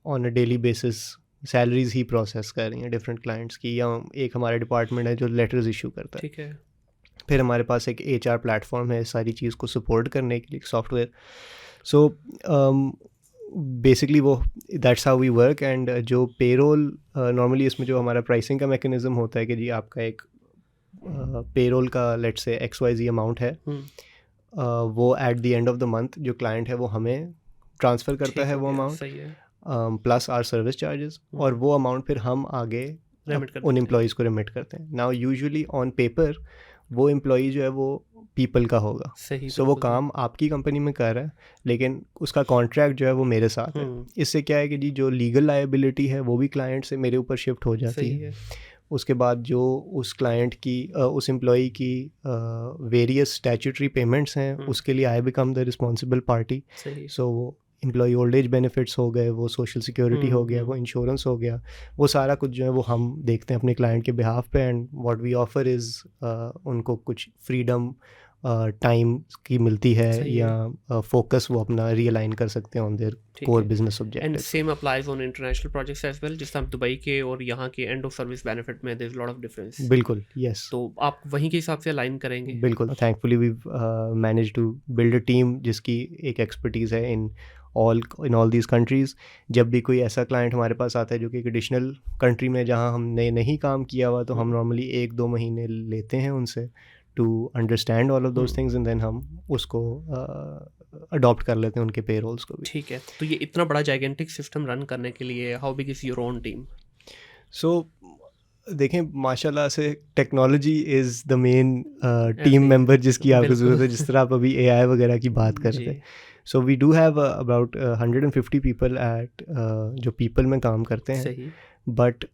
on a daily basis salaries ही प्रोसेस कर रही हैं डिफरेंट क्लाइंट्स की, या एक हमारा डिपार्टमेंट है जो लेटर्स इशू करता है। ठीक है। फिर हमारे पास एक HR प्लेटफॉर्म है सारी चीज़ को सपोर्ट करने के लिए, सॉफ्टवेयर। सो बेसिकली वो that's how we work. And जो पेरोल नॉर्मली इसमें जो हमारा प्राइसिंग का मैकेनिज्म होता है कि जी आपका एक पेरोल का लेट्स से XYZ अमाउंट है, वो at the end of the month जो क्लाइंट है वो हमें ट्रांसफ़र करता है वो अमाउंट, सही है। प्लस आर सर्विस चार्जेस, और वो अमाउंट फिर हम आगे उन एम्प्लॉयज़ को रिमिट करते हैं। नाउ यूजुअली ऑन पेपर वो एम्प्लॉई जो है वो पीपल का होगा, सो वो काम आपकी कंपनी में कर रहा है, लेकिन उसका कॉन्ट्रैक्ट जो है वो मेरे साथ है। इससे क्या है कि जी जो लीगल लायबिलिटी है वो भी क्लाइंट से मेरे ऊपर शिफ्ट हो जाती है। उसके बाद जो उस क्लाइंट की उस एम्प्लॉई की वेरियस स्टैट्यूटरी पेमेंट्स हैं, उसके लिए I become the responsible party. So वो एम्प्लॉई ओल्ड एज बेनिफिट्स हो गए, वो सोशल सिक्योरिटी हो गया, वो इंश्योरेंस हो गया, वो सारा कुछ जो है वो हम देखते हैं अपने क्लाइंट के बिहाफ पे। And what we offer is उनको कुछ फ्रीडम टाइम की मिलती है, या फोकस वो अपना रियलाइन कर सकते हैं on their core business objective. And same applies on international projects as well, जिस तरह दुबई के और यहाँ के एंड ऑफ सर्विस बेनिफिट में there is lot of difference. बिल्कुल, यस। तो आप वहीं के हिसाब से अलाइन करेंगे? बिल्कुल। Thankfully we manage to build a team जिसकी एक एक्सपर्टीज़ है इन ऑल दीज कंट्रीज़। जब भी कोई ऐसा क्लाइंट हमारे पास आता है जो कि एक एडिशनल कंट्री में जहाँ हमने नहीं काम किया हुआ, तो हम नॉर्मली 1-2 महीने लेते हैं उनसे to understand all of those things, and then हम उसको अडॉप्ट कर लेते हैं उनके पेरोल्स को भी। ठीक है। तो ये इतना बड़ा जाइगेंटिक सिस्टम रन करने के लिए how big is your own team? So देखें, माशाल्लाह से technology is the main team member जिसकी आपको ज़रूरत है, जिस तरह आप अभी AI वगैरह की बात कर रहे थे। So we do have about 150 people at जो पीपल में काम करते हैं। बट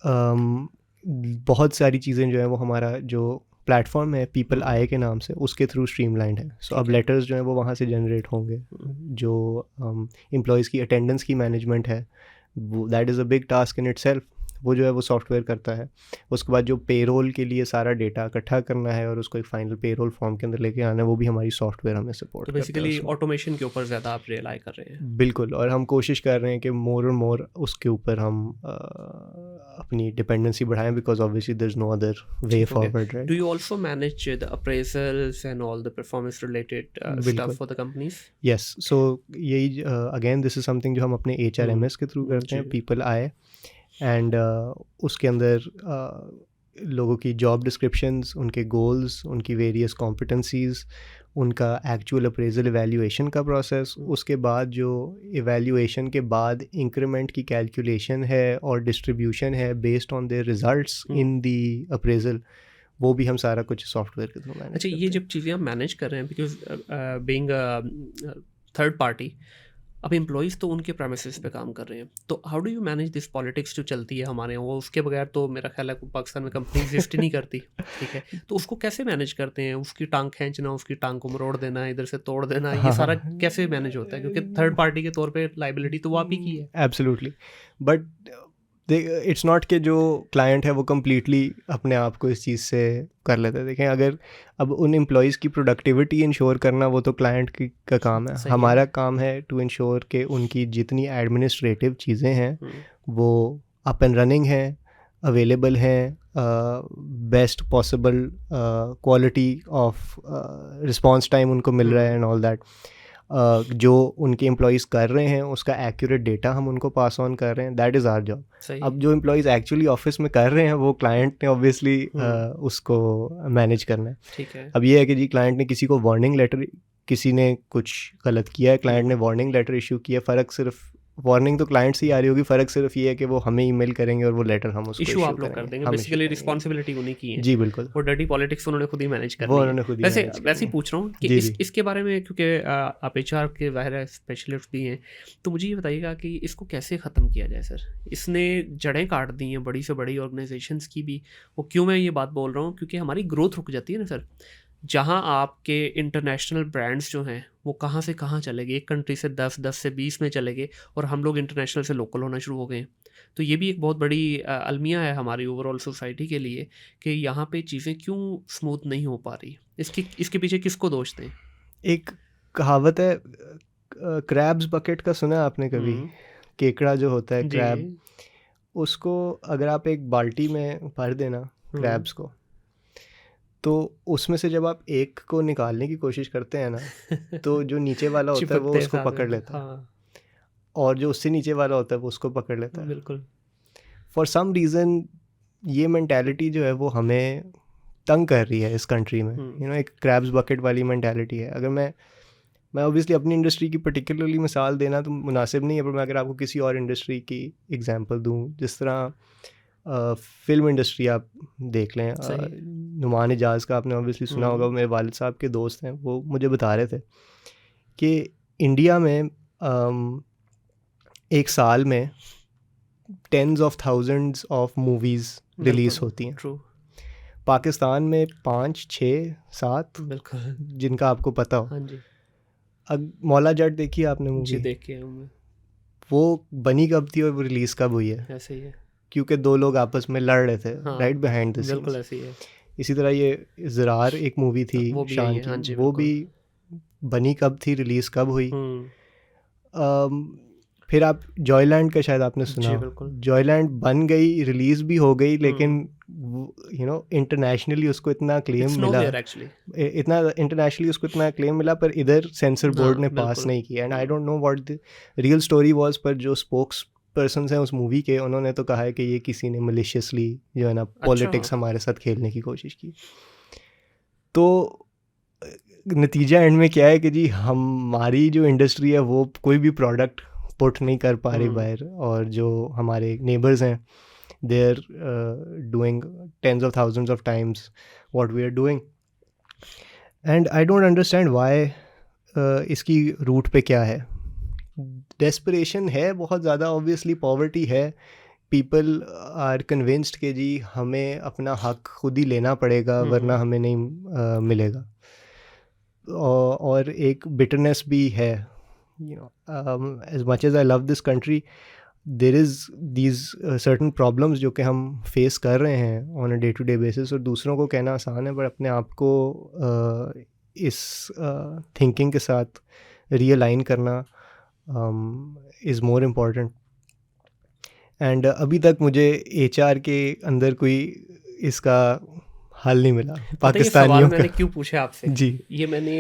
बहुत सारी चीज़ें जो है वो हमारा जो प्लेटफॉर्म है पीपल आई के नाम से, उसके थ्रू स्ट्रीमलाइंड है। सो अब लेटर्स जो है वो वहाँ से जनरेट होंगे। जो एम्प्लॉयज़ की अटेंडेंस की मैनेजमेंट है, वो that is a big task in itself, वो जो है वो सॉफ्टवेयर करता है। उसके बाद जो पेरोल के लिए सारा डेटा इकट्ठा करना है और उसको एक फाइनल पेरोल फॉर्म के अंदर लेके आना है, वो भी हमारी सॉफ्टवेयर हमें सपोर्ट करता है। तो बेसिकली ऑटोमेशन के ऊपर ज़्यादा आप रिलाई कर रहे हैं? बिल्कुल, और हम कोशिश कर रहे हैं कि मोर और मोर उसके ऊपर हम अपनी डिपेंडेंसी बढ़ाएं, because obviously there is no other way forward, right? Do you also manage the appraisals and all the performance related stuff for the companies? Yes. So यही अगेन दिस इज समथिंग जो हम अपने HRMS के through करते हैं, people आए, and उसके अंदर लोगों की जॉब डिस्क्रिप्शंस, उनके गोल्स, उनकी वेरियस कॉम्पिटेंसीज़, उनका एक्चुअल अप्रेजल इवैल्यूएशन का प्रोसेस, उसके बाद जो इवैल्यूएशन के बाद इंक्रीमेंट की कैलकुलेशन है और डिस्ट्रीब्यूशन है based on their results in the appraisal, वो भी हम सारा कुछ सॉफ्टवेयर के थ्रू मैनेज करते हैं। ये जब चीज़ें हम मैनेज कर रहे हैं, बिकॉज बीइंग थर्ड पार्टी, अब एम्प्लॉइज़ तो उनके प्रेमिसेस पे काम कर रहे हैं, तो how do you manage this politics जो चलती है हमारे यहाँ, वो उसके बगैर तो मेरा ख्याल है पाकिस्तान में कंपनी एग्जिस्ट ही नहीं करती, ठीक है, तो उसको कैसे मैनेज करते हैं? उसकी टांग खींचना, उसकी टांग को मरोड़ देना, इधर से तोड़ देना, ये सारा कैसे मैनेज होता है? क्योंकि थर्ड पार्टी के तौर पे लाइबिलिटी तो वो आप ही की है। एब्सोल्युटली, बट इट्स नॉट कि जो क्लाइंट है वो कम्प्लीटली अपने आप को इस चीज़ से कर लेते हैं। देखें, अगर अब उन एम्प्लॉयज़ की प्रोडक्टिविटी इंश्योर करना वो तो क्लाइंट का काम है, हमारा काम है टू इंश्योर कि उनकी जितनी एडमिनिस्ट्रेटिव चीज़ें हैं वो अप एंड रनिंग हैं, अवेलेबल हैं, best possible quality of response time उनको मिल रहा है एंड ऑल दैट। जो उनके एम्प्लॉयज़ कर रहे हैं उसका एक्यूरेट डेटा हम उनको पास ऑन कर रहे हैं, दैट इज़ आवर जॉब। अब जो एम्प्लॉयज़ एक्चुअली ऑफिस में कर रहे हैं वो क्लाइंट ने ऑब्वियसली उसको मैनेज करना है। ठीक है। अब ये है कि जी क्लाइंट ने किसी को वार्निंग लेटर, किसी ने कुछ गलत किया है, क्लाइंट ने वार्निंग लेटर इशू किया, फ़र्क सिर्फ वार्निंग तो क्लाइंट से ही आ रही होगी, फ़र्क सिर्फ ये है कि वो हमें ईमेल करेंगे और वो लेटर हम उसको इशू आप लोग कर देंगे, बेसिकली रिस्पॉन्सिबिलिटी उन्हीं की है। जी बिल्कुल, वो डर्टी पॉलिटिक्स उन्होंने खुद ही मैनेज करनी वो है। उन्होंने खुद ही वैसे ही पूछ रहा हूँ कि इसके बारे में, क्योंकि आप HR के बाहर स्पेशलिस्ट भी हैं, तो मुझे ये बताइएगा कि इसको कैसे ख़त्म किया जाए सर? इसने जड़ें काट दी हैं बड़ी से बड़ी ऑर्गेनाइजेशंस की भी। वो क्यों मैं ये बात बोल रहा हूँ, क्योंकि हमारी ग्रोथ रुक जाती है ना सर। जहाँ आपके इंटरनेशनल ब्रांड्स जो हैं वो कहाँ से कहाँ चले गए, एक कंट्री से 10 से 20 में चले गए और हम लोग इंटरनेशनल से लोकल होना शुरू हो गए। तो ये भी एक बहुत बड़ी अलमिया है हमारी ओवरऑल सोसाइटी के लिए कि यहाँ पे चीज़ें क्यों स्मूथ नहीं हो पा रही। इसके पीछे किसको दोष दें? एक कहावत है, क्रैब्स बकेट का सुना है आपने कभी? केकड़ा जो होता है क्रैब, उसको अगर आप एक बाल्टी में भर देना क्रैब्स को, तो उसमें से जब आप एक को निकालने की कोशिश करते हैं ना तो जो नीचे वाला होता है वो उसको पकड़ लेता है, और जो उससे नीचे वाला होता है वो उसको पकड़ लेता है। बिल्कुल। फॉर सम रीज़न ये मेंटालिटी जो है वो हमें तंग कर रही है इस कंट्री में, यू नो, एक क्रैब्स बकेट वाली मेंटालिटी है। अगर मैं ऑब्वियसली अपनी इंडस्ट्री की पर्टिकुलरली मिसाल देना तो मुनासिब नहीं है, पर मैं अगर आपको किसी और इंडस्ट्री की एग्जांपल दूं, जिस तरह फिल्म इंडस्ट्री आप देख लें, नुमान इजाज़ का आपने ऑब्वियसली सुना होगा, मेरे वालिद साहब के दोस्त हैं, वो मुझे बता रहे थे कि इंडिया में एक साल में tens of thousands of movies release होती हैं। ट्रू। पाकिस्तान में 5, 6, 7 बिल्कुल जिनका आपको पता हो। हाँ जी। अब मौला जट देखी आपने मूवी? देखी है हमने। वो बनी कब थी और वो रिलीज़ कब हुई है? ऐसे ही है, क्योंकि दो लोग आपस में लड़ रहे थे राइट बिहाइंड द सीन्स। बिल्कुल ऐसे ही है। इसी तरह ये ज़रार एक मूवी थी शान की, वो भी बनी कब थी, रिलीज़ कब हुई? फिर आप जॉयलैंड का शायद आपने सुना, जॉयलैंड बन गई, रिलीज़ भी हो गई, लेकिन यू नो इंटरनेशनली उसको इतना क्लेम मिला, इतना क्लेम मिला, पर इधर सेंसर बोर्ड ने पास नहीं किया। And I don't know what the real story was, पर जो स्पोक्स पर्सन हैं उस मूवी के, उन्होंने तो कहा है कि ये किसी ने मलिशियसली जो है ना पॉलिटिक्स हमारे साथ खेलने की कोशिश की। तो नतीजा एंड में क्या है कि जी हमारी जो इंडस्ट्री है वो कोई भी प्रोडक्ट पुट नहीं कर पा रही बाहर, और जो हमारे नेबर्स हैं they are doing tens of thousands of times what we are doing, and I don't understand why. इसकी रूट पे क्या है? डेस्परेशन है बहुत ज़्यादा, ऑब्वियसली पॉवर्टी है, पीपल आर कन्विंस्ड कि जी हमें अपना हक खुद ही लेना पड़ेगा वरना हमें नहीं मिलेगा, और एक बिटरनेस भी है, you know, as much as I love this country, there is these certain problems जो कि हम face कर रहे हैं on a day to day basis, और दूसरों को कहना आसान है पर अपने आप को इस thinking के साथ realign करना is more important। and अभी तक मुझे HR के अंदर कोई इसका हल नहीं मिला पाकिस्तानियों का। मैंने क्यों पूछा आपसे जी, ये मैंने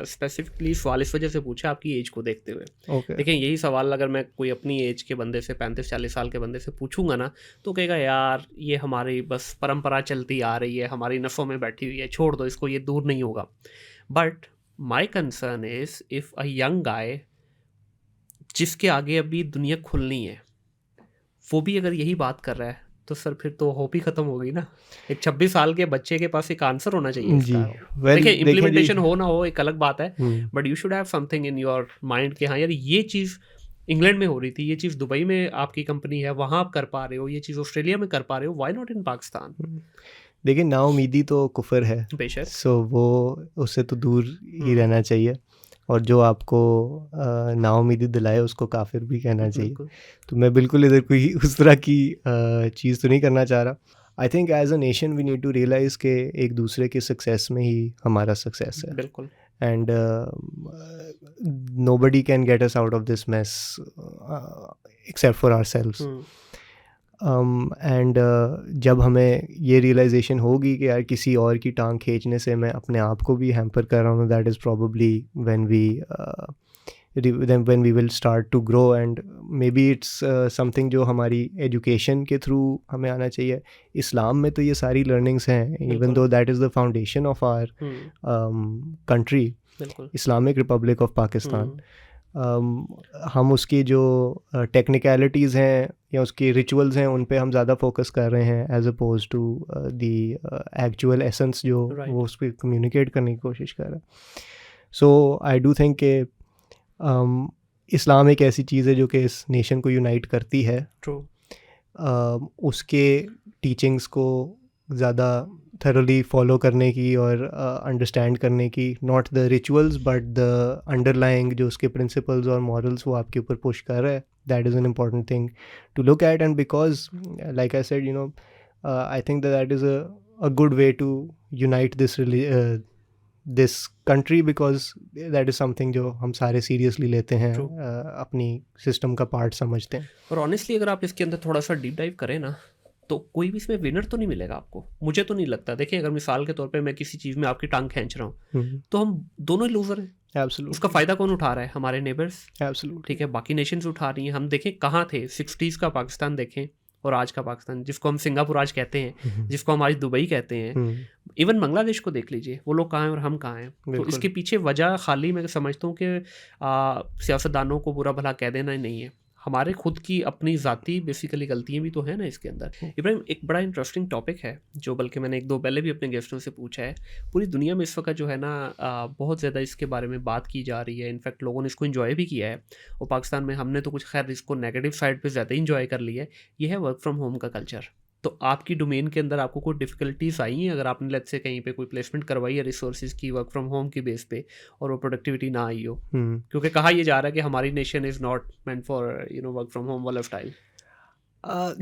स्पेसिफिकली सवाल इस वजह से पूछा आपकी एज को देखते हुए। okay. देखिए यही सवाल अगर मैं कोई अपनी एज के बंदे से 35-40 साल के बंदे से पूछूंगा ना, तो कहेगा यार ये हमारी बस परंपरा चलती आ रही है, हमारी नसों में बैठी हुई है, छोड़ दो इसको, ये दूर नहीं होगा। But my concern is if a young guy जिसके आगे अभी दुनिया खुलनी है, वो भी अगर यही बात कर रहा है, तो सर फिर तो होप ही खत्म हो गई ना। एक 26 साल के बच्चे के पास एक आंसर होना चाहिए इसका। देखिए इम्प्लीमेंटेशन हो ना हो एक अलग बात है, but you should have something in your mind कि हाँ यार ये चीज़ इंग्लैंड में हो रही थी, ये चीज़ दुबई में आपकी कंपनी है, वहाँ आप कर पा रहे हो, ये चीज़ ऑस्ट्रेलिया में कर पा रहे हो, व्हाई नॉट इन पाकिस्तान? देखिए, नाउमीदी तो कुफर है, बेशक। सो वो उससे तो दूर ही रहना चाहिए, और जो आपको नाउमीदी दिलाए उसको काफिर भी कहना चाहिए। बिल्कुल। तो मैं बिल्कुल इधर कोई उस तरह की चीज़ तो नहीं करना चाह रहा। I think as a nation we need to realise के एक दूसरे के सक्सेस में ही हमारा सक्सेस है, बिल्कुल। and nobody can get us out of this mess except for ourselves. And जब हमें ये रियलाइजेशन होगी कि यार किसी और की टांग खींचने से मैं अपने आप को भी हैम्पर कर रहा हूँ, that is probably when we will start to grow, and maybe it's something जो हमारी एजुकेशन के थ्रू हमें आना चाहिए। इस्लाम में तो ये सारी लर्निंग्स हैं, even though that is the foundation of our country, Islamic Republic of Pakistan. हम उसकी जो टेक्निकलिटीज़ हैं या उसकी रिचुअल्स हैं उन पे हम ज़्यादा फोकस कर रहे हैं as oppose to the actual essence जो वो उस पर कम्युनिकेट करने की कोशिश कर रहा है। सो आई डू थिंक के इस्लाम एक ऐसी चीज़ है जो कि इस नेशन को यूनाइट करती है। उसके टीचिंग्स को ज़्यादा थरोली फॉलो करने की और अंडरस्टैंड करने की, not the rituals but the underlying जो उसके प्रिंसिपल्स और मॉरल्स वो आपके ऊपर पुश कर रहा है, that is an important thing to look at. And because like I said, you know, I think that is a good way to unite this country, because that is something जो हम सारे seriously लेते हैं, अपनी system का part समझते हैं। और ऑनेस्टली अगर आप इसके अंदर थोड़ा सा डीप डाइव करें ना, तो कोई भी इसमें विनर तो नहीं मिलेगा आपको, मुझे तो नहीं लगता। देखिए, अगर मिसाल के तौर पे मैं किसी चीज़ में आपकी टांग खींच रहा हूँ तो हम दोनों ही लूजर हैं। Absolutely. उसका फ़ायदा कौन उठा रहा है? हमारे नेबर्स। Absolutely. ठीक है, बाकी नेशंस उठा रही हैं। हम देखें कहाँ थे, 60s का पाकिस्तान देखें और आज का पाकिस्तान, जिसको हम सिंगापुर आज कहते हैं, जिसको हम आज दुबई कहते हैं, इवन बांग्लादेश को देख लीजिए, वो लोग कहाँ हैं और हम कहाँ हैं। तो इसके पीछे वजह खाली मैं समझता हूँ कि सियासतदानों को बुरा भला कह देना ही नहीं है, हमारे खुद की अपनी ज़ाती बेसिकली गलतियाँ भी तो हैं ना इसके अंदर। इब्राहिम, एक बड़ा इंटरेस्टिंग टॉपिक है जो बल्कि मैंने एक दो पहले भी अपने गेस्टों से पूछा है। पूरी दुनिया में इस वक्त जो है ना बहुत ज़्यादा इसके बारे में बात की जा रही है, इनफैक्ट लोगों ने इसको इन्जॉय भी किया है, और पाकिस्तान में हमने तो कुछ खैर इसको नेगेटिव साइड पर ज़्यादा इन्जॉय कर लिया है। ये है वर्क फ्रॉम होम का कल्चर। तो आपकी डोमेन के अंदर आपको कोई डिफ़िकल्टीज आई हैं अगर आपने लेट्स से कहीं पे कोई प्लेसमेंट करवाई है रिसोर्सेज की वर्क फ्रॉम होम की बेस पे और वो प्रोडक्टिविटी ना आई हो? क्योंकि कहा यह जा रहा है कि हमारी nation is not meant for you know work from home वाला स्टाइल।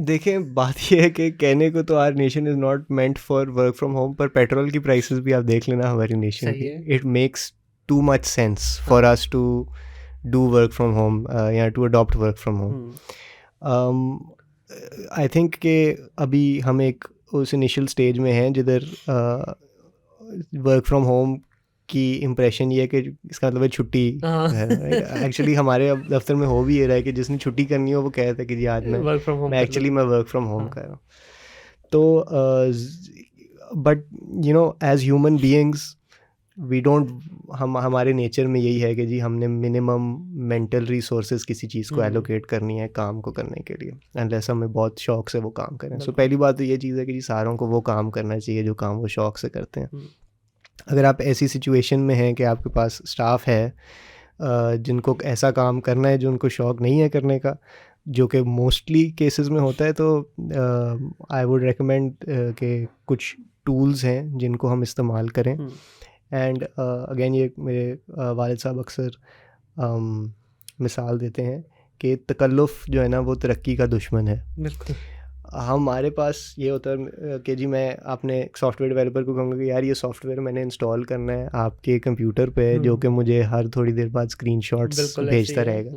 देखें, बात यह है कि कहने को तो our nation is not meant for work from home, पर पेट्रोल की प्राइसेस भी आप देख लेना हमारी नेशन की, it makes too much sense for us to do work from home या to adopt work from home. I think कि अभी हम एक उस इनिशियल स्टेज में हैं जिधर वर्क फ्रॉम होम की इम्प्रेशन ये है कि इसका मतलब है छुट्टी है। एक्चुअली हमारे अब दफ्तर में हो भी ये रहा है कि जिसने छुट्टी करनी हो वो कहता है कि जी आज मैं वर्क फ्रॉम होम कर रहा हूँ। तो but you know as human beings we don't, हमारे नेचर में यही है कि जी हमने मिनिमम मेंटल रिसोर्सेज किसी चीज़ को एलोकेट करनी है काम को करने के लिए, अनलेस हमें बहुत शौक से वो काम करें। सो पहली बात तो ये चीज़ है कि जी सारों को वो काम करना चाहिए जो काम वो शौक से करते हैं। अगर आप ऐसी सिचुएशन में हैं कि आपके पास स्टाफ है जिनको ऐसा काम करना है जो उनको शौक नहीं है करने का, जो कि मोस्टली केसेस में होता है, तो आई वुड रेकमेंड कि कुछ टूल्स हैं जिनको हम इस्तेमाल करें। एंड अगेन ये मेरे वालिद साहब अक्सर मिसाल देते हैं कि तकल्लुफ़ जो है ना वो तरक्की का दुश्मन है। बिल्कुल। हमारे पास ये होता है कि जी मैं अपने सॉफ्टवेयर डेवलपर को कहूँगा कि यार ये सॉफ्टवेयर मैंने इंस्टॉल करना है आपके कंप्यूटर पे, जो कि मुझे हर थोड़ी देर बाद स्क्रीनशॉट्स भेजता रहेगा।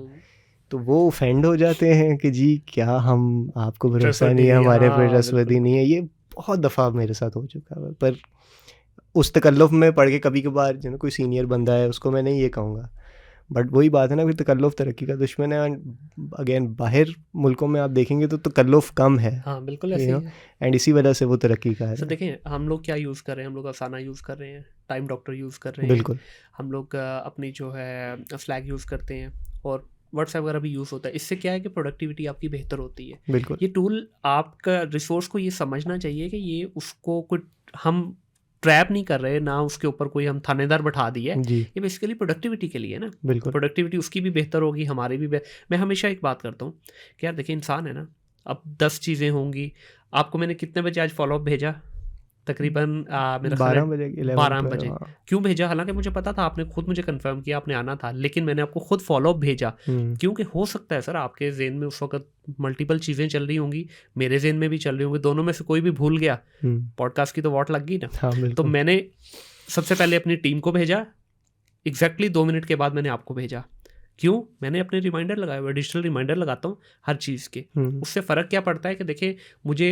तो वो ऑफेंड हो जाते हैं कि जी क्या हम आपको भरोसा नहीं है, हमारे पे ट्रस्टवर्दी नहीं है। ये बहुत दफ़ा मेरे साथ हो चुका है। पर उस तकल्लुफ़ में पढ़ के कभी कभार जो कोई सीनियर बंदा है उसको मैं नहीं ये कहूँगा, बट वही बात है ना, फिर तकल्लुफ़ तरक्की का दुश्मन है। अगेन बाहर मुल्कों में आप देखेंगे तो तकल्लुफ़ कम है। हाँ बिल्कुल ऐसे ही है। एंड इसी वजह से वो तरक्की का है। तो देखें हम लोग क्या यूज़ कर रहे हैं, हम लोग अफसाना यूज़ कर रहे हैं, टाइम डॉक्टर यूज़ कर रहे हैं, बिल्कुल हम लोग अपनी जो है स्लैक यूज़ करते हैं और व्हाट्सएप वगैरह भी यूज़ होता है। इससे क्या है कि प्रोडक्टिविटी आपकी बेहतर होती है। बिल्कुल। ये टूल आपका रिसोर्स को ये समझना चाहिए कि ये उसको कुछ हम ट्रैप नहीं कर रहे, ना उसके ऊपर कोई हम थानेदार बैठा दिए, जी ये बेसिकली प्रोडक्टिविटी के लिए ना। बिल्कुल प्रोडक्टिविटी उसकी भी बेहतर होगी, हमारी भी मैं हमेशा एक बात करता हूँ कि यार देखिए इंसान है ना, अब 10 चीज़ें होंगी। आपको मैंने कितने बजे आज फॉलोअप भेजा? तकरीबन मेरा ख्याल 12 है बजे 11 12 12 बजे। हाँ। क्यों भेजा? हालांकि मुझे पता था, आपने खुद मुझे कंफर्म किया आपने आना था, लेकिन मैंने आपको खुद फॉलोअप भेजा क्योंकि हो सकता है सर आपके जेहन में उस वक्त मल्टीपल चीज़ें चल रही होंगी, मेरे जेहन में भी चल रही होंगी, दोनों में से कोई भी भूल गया, पॉडकास्ट की तो वॉट लग गई ना। हाँ तो बिल्कुल मैंने सबसे पहले अपनी टीम को भेजा, एग्जैक्टली 2 मिनट के बाद मैंने आपको भेजा। क्यों? मैंने अपने रिमाइंडर लगाए हुए, डिजिटल रिमाइंडर लगाता हूँ हर चीज़ के। उससे फ़र्क क्या पड़ता है कि देखिए मुझे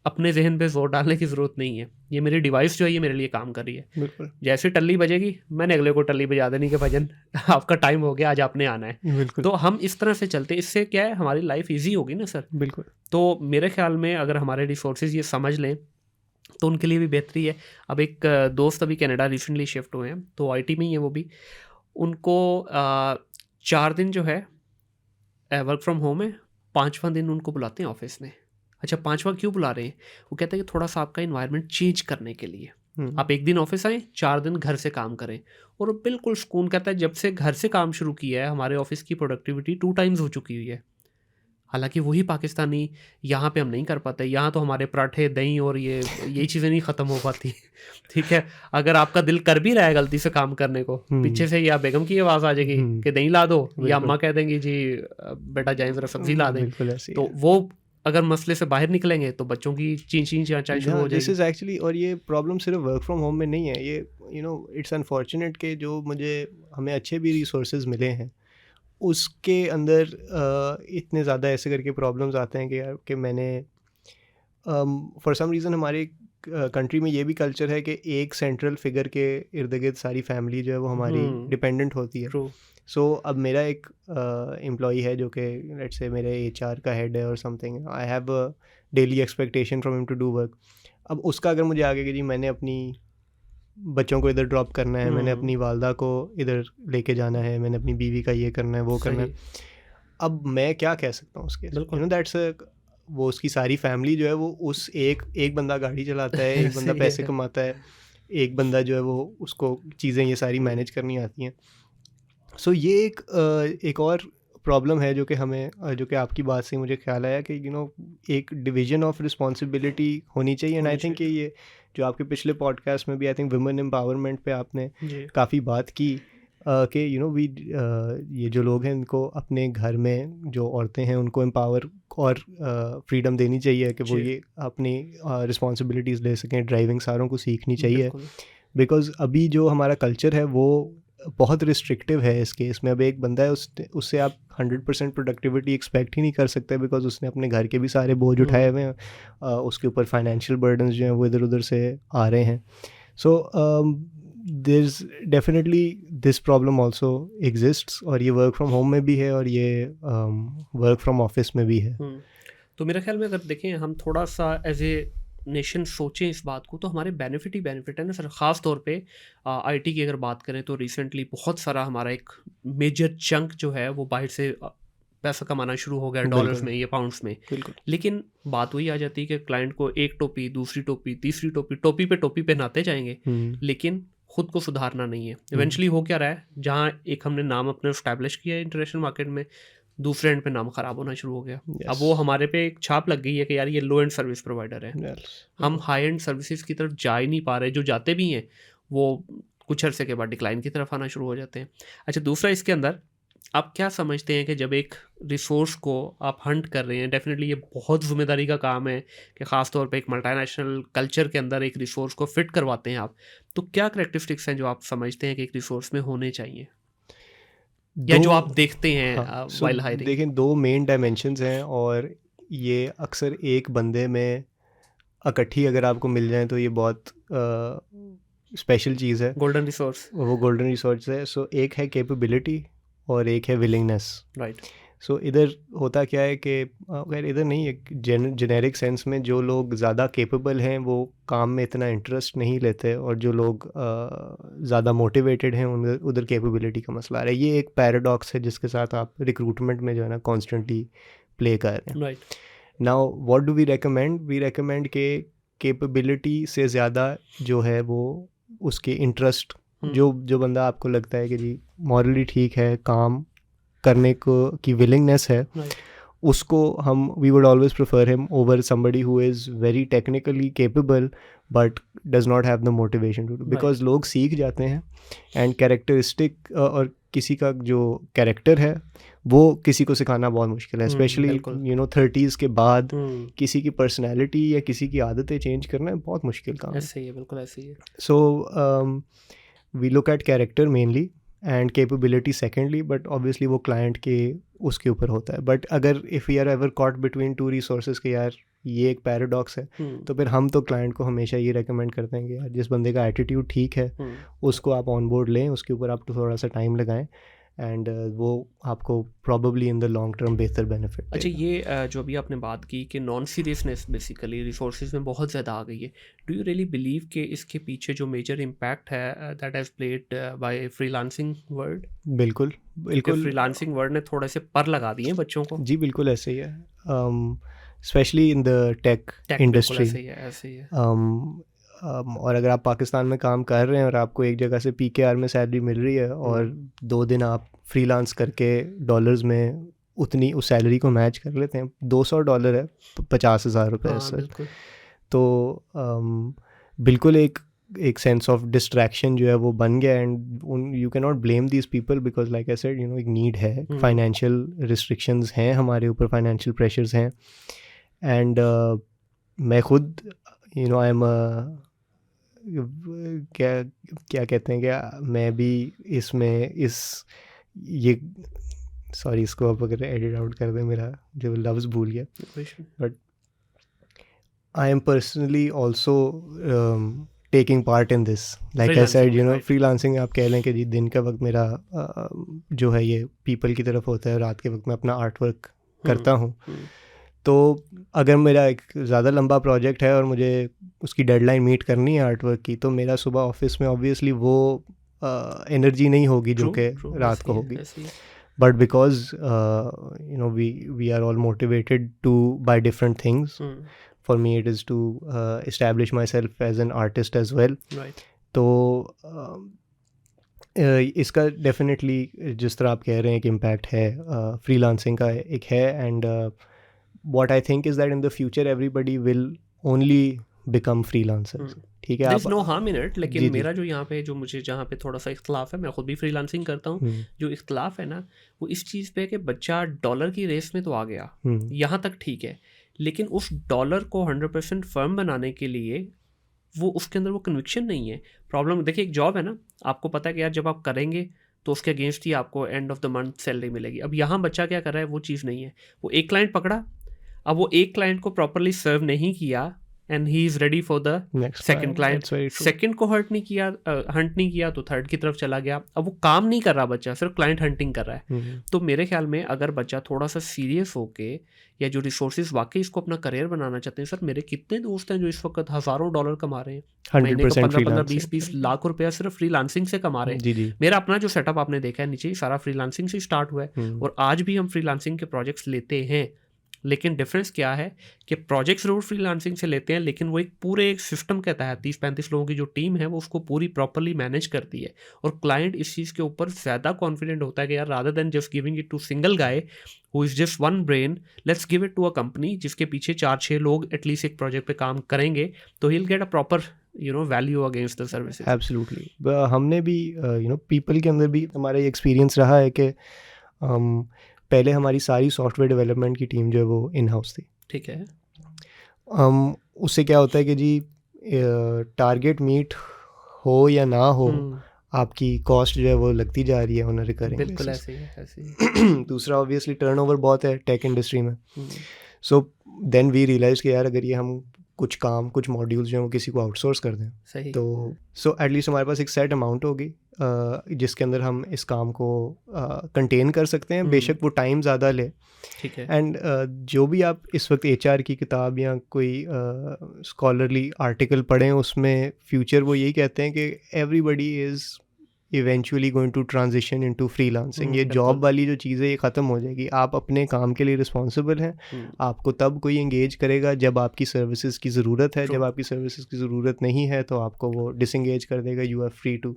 अपने जहन पे जोर डालने की ज़रूरत नहीं है, ये मेरी डिवाइस जो है ये मेरे लिए काम कर रही है। बिल्कुल जैसे टल्ली बजेगी मैंने अगले को टल्ली बजा देनी कि भजन आपका टाइम हो गया, आज आपने आना है। बिल्कुल तो हम इस तरह से चलते, इससे क्या है हमारी लाइफ ईजी होगी ना सर। बिल्कुल तो मेरे ख्याल में अगर हमारे रिसोर्सेज ये समझ लें तो उनके लिए भी बेहतरी है। अब एक दोस्त अभी कनाडा रिसेंटली शिफ्ट हुए हैं, तो आईटी में ही है वो भी। उनको 4 दिन जो है वर्क फ्रॉम होम है, 5वां दिन उनको बुलाते हैं ऑफिस में। अच्छा 5वां क्यों बुला रहे हैं? वो कहते हैं कि थोड़ा सा आपका इन्वायरमेंट चेंज करने के लिए आप 1 दिन ऑफिस आएँ, 4 दिन घर से काम करें। और वो बिल्कुल सुकून। कहता है जब से घर से काम शुरू किया है हमारे ऑफिस की प्रोडक्टिविटी 2 टाइम्स हो चुकी हुई है। हालांकि वही पाकिस्तानी यहाँ पे हम नहीं कर पाते, यहाँ तो हमारे पराठे दही और यही चीज़ें नहीं ख़त्म हो पाती। ठीक है, अगर आपका दिल कर भी रहा है गलती से काम करने को, पीछे से या बेगम की आवाज़ आ जाएगी कि दही ला दो, या अम्मा कह देंगी जी बेटा जाए ज़रा सब्जी ला दें। तो वो अगर मसले से बाहर निकलेंगे तो बच्चों की चीं चाचा शुरू हो जाएगी। दिस इज़ एक्चुअली, और ये प्रॉब्लम सिर्फ वर्क फ्रॉम होम में नहीं है, ये इट्स अनफॉर्चुनेट कि जो हमें अच्छे भी रिसोर्सेज मिले हैं उसके अंदर इतने ज़्यादा ऐसे करके प्रॉब्लम्स आते हैं कि यार कि मैंने फॉर सम रीज़न हमारे कंट्री में ये भी कल्चर है कि एक सेंट्रल फिगर के इर्द गिर्द सारी फैमिली जो है वो हमारी डिपेंडेंट होती है। सो अब मेरा एक एम्प्लॉई है जो कि लेट्स से मेरे HR का हेड है और something, I have a daily expectation from him to do work. अब उसका अगर मुझे आगे कि जी मैंने अपनी बच्चों को इधर ड्रॉप करना है, मैंने अपनी वालदा को इधर लेके जाना है, मैंने अपनी बीवी का ये करना है वो करना है, अब मैं क्या कह सकता हूँ उसके? दैट्स वो उसकी सारी फैमिली जो है वो उस एक बंदा गाड़ी चलाता है, एक बंदा पैसे कमाता है, एक बंदा जो है वो उसको चीज़ें ये सारी मैनेज करनी आती हैं। सो ये एक और प्रॉब्लम है जो कि हमें जो कि आपकी बात से मुझे ख्याल आया कि एक डिवीजन ऑफ रिस्पॉन्सिबिलिटी होनी चाहिए। एंड आई थिंक ये जो आपके पिछले पॉडकास्ट में भी आई थिंक वुमेन एम्पावरमेंट पे आपने काफ़ी बात की कि ये जो लोग हैं इनको अपने घर में जो औरतें हैं उनको एम्पावर और फ्रीडम देनी चाहिए कि वो ये अपनी रिस्पॉन्सिबिलिटीज़ ले सकें, ड्राइविंग सारों को सीखनी चाहिए। बिकॉज़ अभी जो हमारा कल्चर है वो बहुत रिस्ट्रिक्टिव है इस केस में। अब एक बंदा है उससे आप 100% प्रोडक्टिविटी एक्सपेक्ट ही नहीं कर सकते बिकॉज उसने अपने घर के भी सारे बोझ उठाए हुए हैं, उसके ऊपर फाइनेंशियल बर्डन्स जो हैं वो इधर उधर से आ रहे हैं। So there is definitely this problem also exists, और ये वर्क फ्रॉम होम में भी है और ये वर्क फ्रॉम ऑफिस में भी है। तो मेरे ख्याल में अगर देखें हम थोड़ा सा एज ए नेशन सोचें इस बात को तो हमारे बेनिफिट ही बेनिफिट है ना सर। ख़ास तौर पे आईटी की अगर बात करें तो रिसेंटली बहुत सारा हमारा एक मेजर चंक जो है वो बाहर से पैसा कमाना शुरू हो गया, डॉलर्स में या पाउंड्स में। लेकिन बात वही आ जाती है कि क्लाइंट को एक टोपी, दूसरी टोपी, तीसरी टोपी, टोपी पे नहाते जाएंगे लेकिन खुद को सुधारना नहीं है। इवेंचुअली हो क्या रहा है, जहाँ एक हमने नाम अपने इस्टेब्लिश किया है इंटरनेशनल मार्केट में, दूसरे एंड पे नाम ख़राब होना शुरू हो गया। अब वो हमारे पे एक छाप लग गई है कि यार ये लो एंड सर्विस प्रोवाइडर है। हम हाई एंड सर्विसेज की तरफ जा ही नहीं पा रहे, जो जाते भी हैं वो कुछ अरसे के बाद डिक्लाइन की तरफ आना शुरू हो जाते हैं। अच्छा, दूसरा इसके अंदर आप क्या समझते हैं कि जब एक रिसोर्स को आप हंट कर रहे हैं, डेफिनेटली ये बहुत ज़िम्मेदारी का काम है कि ख़ास तौर पे एक मल्टीनेशनल कल्चर के अंदर एक रिसोर्स को फिट करवाते हैं आप, तो क्या करैक्टरिस्टिक्स हैं जो आप समझते हैं कि एक रिसोर्स में होने चाहिए या जो आप देखते हैं व्हाइल हायरिंग? देखिए 2 मेन डायमेंशंस हैं और ये अक्सर एक बंदे में इकट्ठी अगर आपको मिल जाए तो ये बहुत स्पेशल चीज़ है, गोल्डन रिसोर्स। वो गोल्डन रिसोर्स है। सो एक है कैपेबिलिटी और एक है विलिंगनेस। राइट। सो इधर होता क्या है कि अगर इधर नहीं, एक जेनेरिक सेंस में जो लोग ज़्यादा कैपेबल हैं वो काम में इतना इंटरेस्ट नहीं लेते, और जो लोग ज़्यादा मोटिवेटेड हैं उधर कैपेबिलिटी का मसला आ रहा है। ये एक पैराडॉक्स है जिसके साथ आप रिक्रूटमेंट में जो है ना कॉन्स्टेंटली प्ले कर रहे हैं। Right. Now what do we recommend? We recommend के कैपेबिलिटी से ज़्यादा जो है वो उसके इंटरेस्ट, जो बंदा आपको लगता है कि जी मॉरली ठीक है, काम करने को की विलिंगनेस है, उसको हम we would always prefer him over somebody who is very technically capable but does not have the motivation to do, because लोग सीख जाते हैं एंड कैरेक्टरिस्टिक और किसी का जो कैरेक्टर है वो किसी को सिखाना बहुत मुश्किल है, स्पेशली 30s के बाद किसी की पर्सनैलिटी या किसी की आदतें चेंज करना बहुत मुश्किल काम है। ऐसे ही है, बिल्कुल ऐसे ही है। So we look at character mainly and capability secondly, but obviously वो क्लाइंट के उसके ऊपर होता है। बट अगर if we are ever caught between two resources के यार ये एक पैराडॉक्स है, तो फिर हम तो क्लाइंट को हमेशा ये रेकमेंड करते हैं कि यार जिस बंदे का एटीट्यूड ठीक है उसको आप ऑन बोर्ड लें, उसके ऊपर आप थोड़ा सा टाइम लगाएं एंड वो आपको probably in the long term बेहतर बेनिफिट। अच्छा, ये जो अभी आपने बात की कि नॉन सीरियसनेस बेसिकली रिसोर्सेज में बहुत ज़्यादा आ गई है, डू यू रियली बिलीव कि इसके पीछे जो मेजर इम्पैक्ट है that has played by freelancing world? बिल्कुल बिल्कुल, फ्रीलांसिंग वर्ल्ड ने थोड़े से पर लगा दिए बच्चों को। जी बिल्कुल ऐसे ही है, specially in the tech industry. ऐसे ही है। और अगर आप पाकिस्तान में काम कर रहे हैं और आपको एक जगह से PKR में सैलरी मिल रही है और 2 दिन आप फ्रीलांस करके डॉलर्स में उतनी उस सैलरी को मैच कर लेते हैं, $200 है, 50,000 रुपये सर, तो बिल्कुल एक सेंस ऑफ डिस्ट्रैक्शन जो है वो बन गया। And you can not blame these people because like I said एक नीड है, फाइनेंशियल रिस्ट्रिक्शंस हैं हमारे ऊपर, फाइनेंशियल प्रेशर्स हैं। एंड मैं खुद आई एम क्या कहते हैं, क्या मैं भी इसमें ये सॉरी इसको आप अगर एडिट आउट कर दें, मेरा जो लफ्ज़ भूल गया, but I am personally also taking part in this, like I said freelancing आप कह लें कि जी दिन का वक्त मेरा जो है ये पीपल की तरफ होता है, रात के वक्त मैं अपना आर्ट वर्क करता हूँ। तो अगर मेरा एक ज़्यादा लंबा प्रोजेक्ट है और मुझे उसकी डेडलाइन मीट करनी है आर्ट वर्क की, तो मेरा सुबह ऑफिस में ऑब्वियसली वो एनर्जी नहीं होगी जो कि रात को होगी। But because we are all motivated to by different things, for me it is to establish myself as an artist as well. तो इसका डेफिनेटली जिस तरह आप कह रहे हैं कि इम्पैक्ट है फ्रीलांसिंग का एक है। And what I think is that in the future everybody will only become freelancers। ठीक है, there's no harm in it, लेकिन मेरा जो यहाँ पे जो मुझे जहाँ पे थोड़ा सा इख्तलाफ है, मैं खुद भी फ्रीलांसिंग करता हूँ, जो इख्तलाफ है ना वो इस चीज़ पे कि बच्चा डॉलर की रेस में तो आ गया, यहाँ तक ठीक है, लेकिन उस डॉलर को 100% फर्म बनाने के लिए वो उसके अंदर वो कन्विक्शन नहीं है। प्रॉब्लम देखिए, एक जॉब है ना, आपको पता है कि यार जब आप करेंगे तो उसके अगेंस्ट ही आपको end of the month salary मिलेगी। अब यहाँ बच्चा क्या कर रहा है, वो चीज़ नहीं है। वो एक क्लाइंट पकड़ा, अब वो एक क्लाइंट को प्रॉपरली सर्व नहीं किया and he is ready for the second client, second को हंट नहीं किया तो थर्ड की तरफ चला गया। अब वो काम नहीं कर रहा बच्चा, सिर्फ क्लाइंट हंटिंग कर रहा है। तो मेरे ख्याल में अगर बच्चा थोड़ा सा सीरियस होके, या जो रिसोर्सेज वाकई इसको अपना करियर बनाना चाहते हैं, सर मेरे कितने दोस्त हैं जो इस वक्त हज़ारों डॉलर कमा रहे हैं, महीने को 15-15, 20-20 लाख रुपया सिर्फ फ्रीलांसिंग से कमा रहे हैं। मेरा अपना जो सेटअप आपने देखा है नीचे, सारा फ्रीलांसिंग से स्टार्ट हुआ है और आज भी हम फ्रीलांसिंग के प्रोजेक्ट्स लेते हैं। लेकिन डिफरेंस क्या है कि प्रोजेक्ट्स जरूर फ्रीलांसिंग से लेते हैं, लेकिन वो एक पूरे एक सिस्टम के तहत 30-35 लोगों की जो टीम है वो उसको पूरी प्रॉपरली मैनेज करती है। और क्लाइंट इस चीज़ के ऊपर ज़्यादा कॉन्फिडेंट होता है कि यार rather than just giving it to single guy who is just one brain, let's give it to a company जिसके पीछे 4-6 लोग एटलीस्ट एक प्रोजेक्ट पे काम करेंगे, तो he will get a proper value against the services. Absolutely, हमने भी पीपल के अंदर भी हमारा ये एक्सपीरियंस रहा है कि पहले हमारी सारी सॉफ्टवेयर डेवलपमेंट की टीम जो है वो इन हाउस थी। ठीक है। उससे क्या होता है कि जी टारगेट मीट हो या ना हो, आपकी कॉस्ट जो है वो लगती जा रही है ऑन अ रिकरिंग बेसिस। बिल्कुल ऐसे ही। दूसरा ऑब्वियसली टर्नओवर बहुत है टेक इंडस्ट्री में। सो देन वी रियलाइज कि यार अगर ये हम कुछ मॉड्यूल्स जो हैं वो किसी को आउटसोर्स कर दें, सही। तो सो एटलीस्ट हमारे पास एक सेट अमाउंट होगी जिसके अंदर हम इस काम को कंटेन कर सकते हैं, बेशक वो टाइम ज़्यादा ले। ठीक है। एंड जो भी आप इस वक्त HR की किताब या कोई स्कॉलरली आर्टिकल पढ़ें, उसमें फ्यूचर वो यही कहते हैं कि everybody is eventually going to transition into freelancing. ये जॉब वाली जो चीज़ है ये ख़त्म हो जाएगी। आप अपने काम के लिए रिस्पॉन्सिबल हैं। आपको तब कोई इंगेज करेगा जब आपकी सर्विसेज की ज़रूरत है। जब आपकी सर्विसेज की ज़रूरत नहीं है तो आपको वो डिसंगेज कर देगा। You are free to.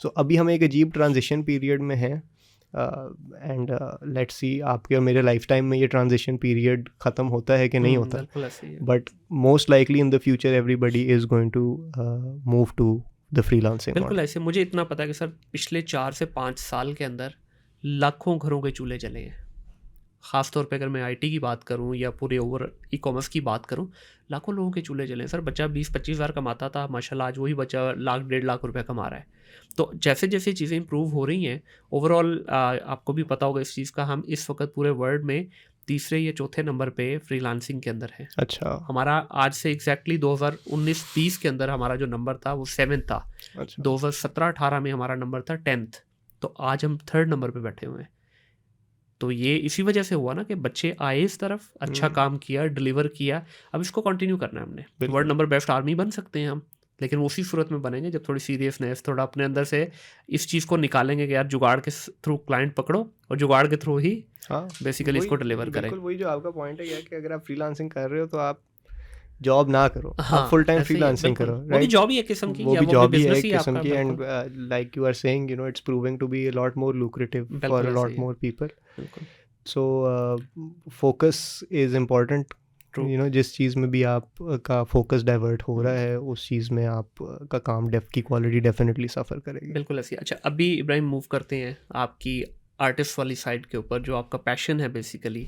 So अभी हम एक अजीब ट्रांजिशन पीरियड में हैं एंड लेट्स सी आपके और मेरे लाइफ टाइम में ये ट्रांजिशन पीरियड ख़त्म होता है कि नहीं होता। But most likely in the future everybody is going to move to the freelancing. बिल्कुल ऐसे मुझे इतना पता है कि सर पिछले 4 से 5 साल के अंदर लाखों घरों के चूल्हे जले हैं। ख़ास तौर पे अगर मैं आईटी की बात करूं या पूरे ओवर ई कॉमर्स की बात करूं, लाखों लोगों के चूल्हे जले हैं। सर बच्चा 20-25 हज़ार कमाता था, माशाल्लाह आज वही बच्चा 1-1.5 लाख रुपए कमा रहा है। तो जैसे जैसे चीज़ें इंप्रूव हो रही हैं ओवरऑल, आपको भी पता होगा इस चीज़ का, हम इस वक्त पूरे वर्ल्ड में तीसरे या चौथे नंबर पे फ्रीलांसिंग के अंदर है। अच्छा। हमारा आज से एग्जैक्टली 2019-20 के अंदर हमारा जो नंबर था वो 7 था। अच्छा। 2017-18 में हमारा नंबर था 10th। तो आज हम 3rd नंबर पे बैठे हुए हैं। तो ये इसी वजह से हुआ ना कि बच्चे आए इस तरफ, अच्छा काम किया, डिलीवर किया, अब इसको कंटिन्यू करना है हमने। वर्ल्ड नंबर बेस्ट आर्मी बन सकते हैं हम, लेकिन उसी सूरत में बनेंगे जब थोड़ी सीरियसनेस, थोड़ा अपने अंदर से इस चीज़ को निकालेंगे कि यार जुगाड़ के थ्रू क्लाइंट पकड़ो और जुगाड़ के थ्रू ही बेसिकली इसको डिलीवर करें। बिल्कुल वही जो आपका पॉइंट है कि अगर आप फ्रीलांसिंग कर रहे हो तो आप जॉब ना करो, आप फुल टाइम फ्रीलांसिंग करो। वो भी जॉब ही एक किस्म की, वो भी जॉब ही है एक किस्म की। And like you are saying, you know, it's proving to be a lot more lucrative for a lot more people. So focus is important. You know, जिस चीज़ में भी आप का फोकस डाइवर्ट हो रहा है उस चीज़ में आप का काम की क्वालिटी डेफिनेटली सफ़र करेगी। बिल्कुल ऐसी। अच्छा, अभी इब्राहिम मूव करते हैं आपकी आर्टिस्ट वाली साइड के ऊपर, जो आपका पैशन है बेसिकली।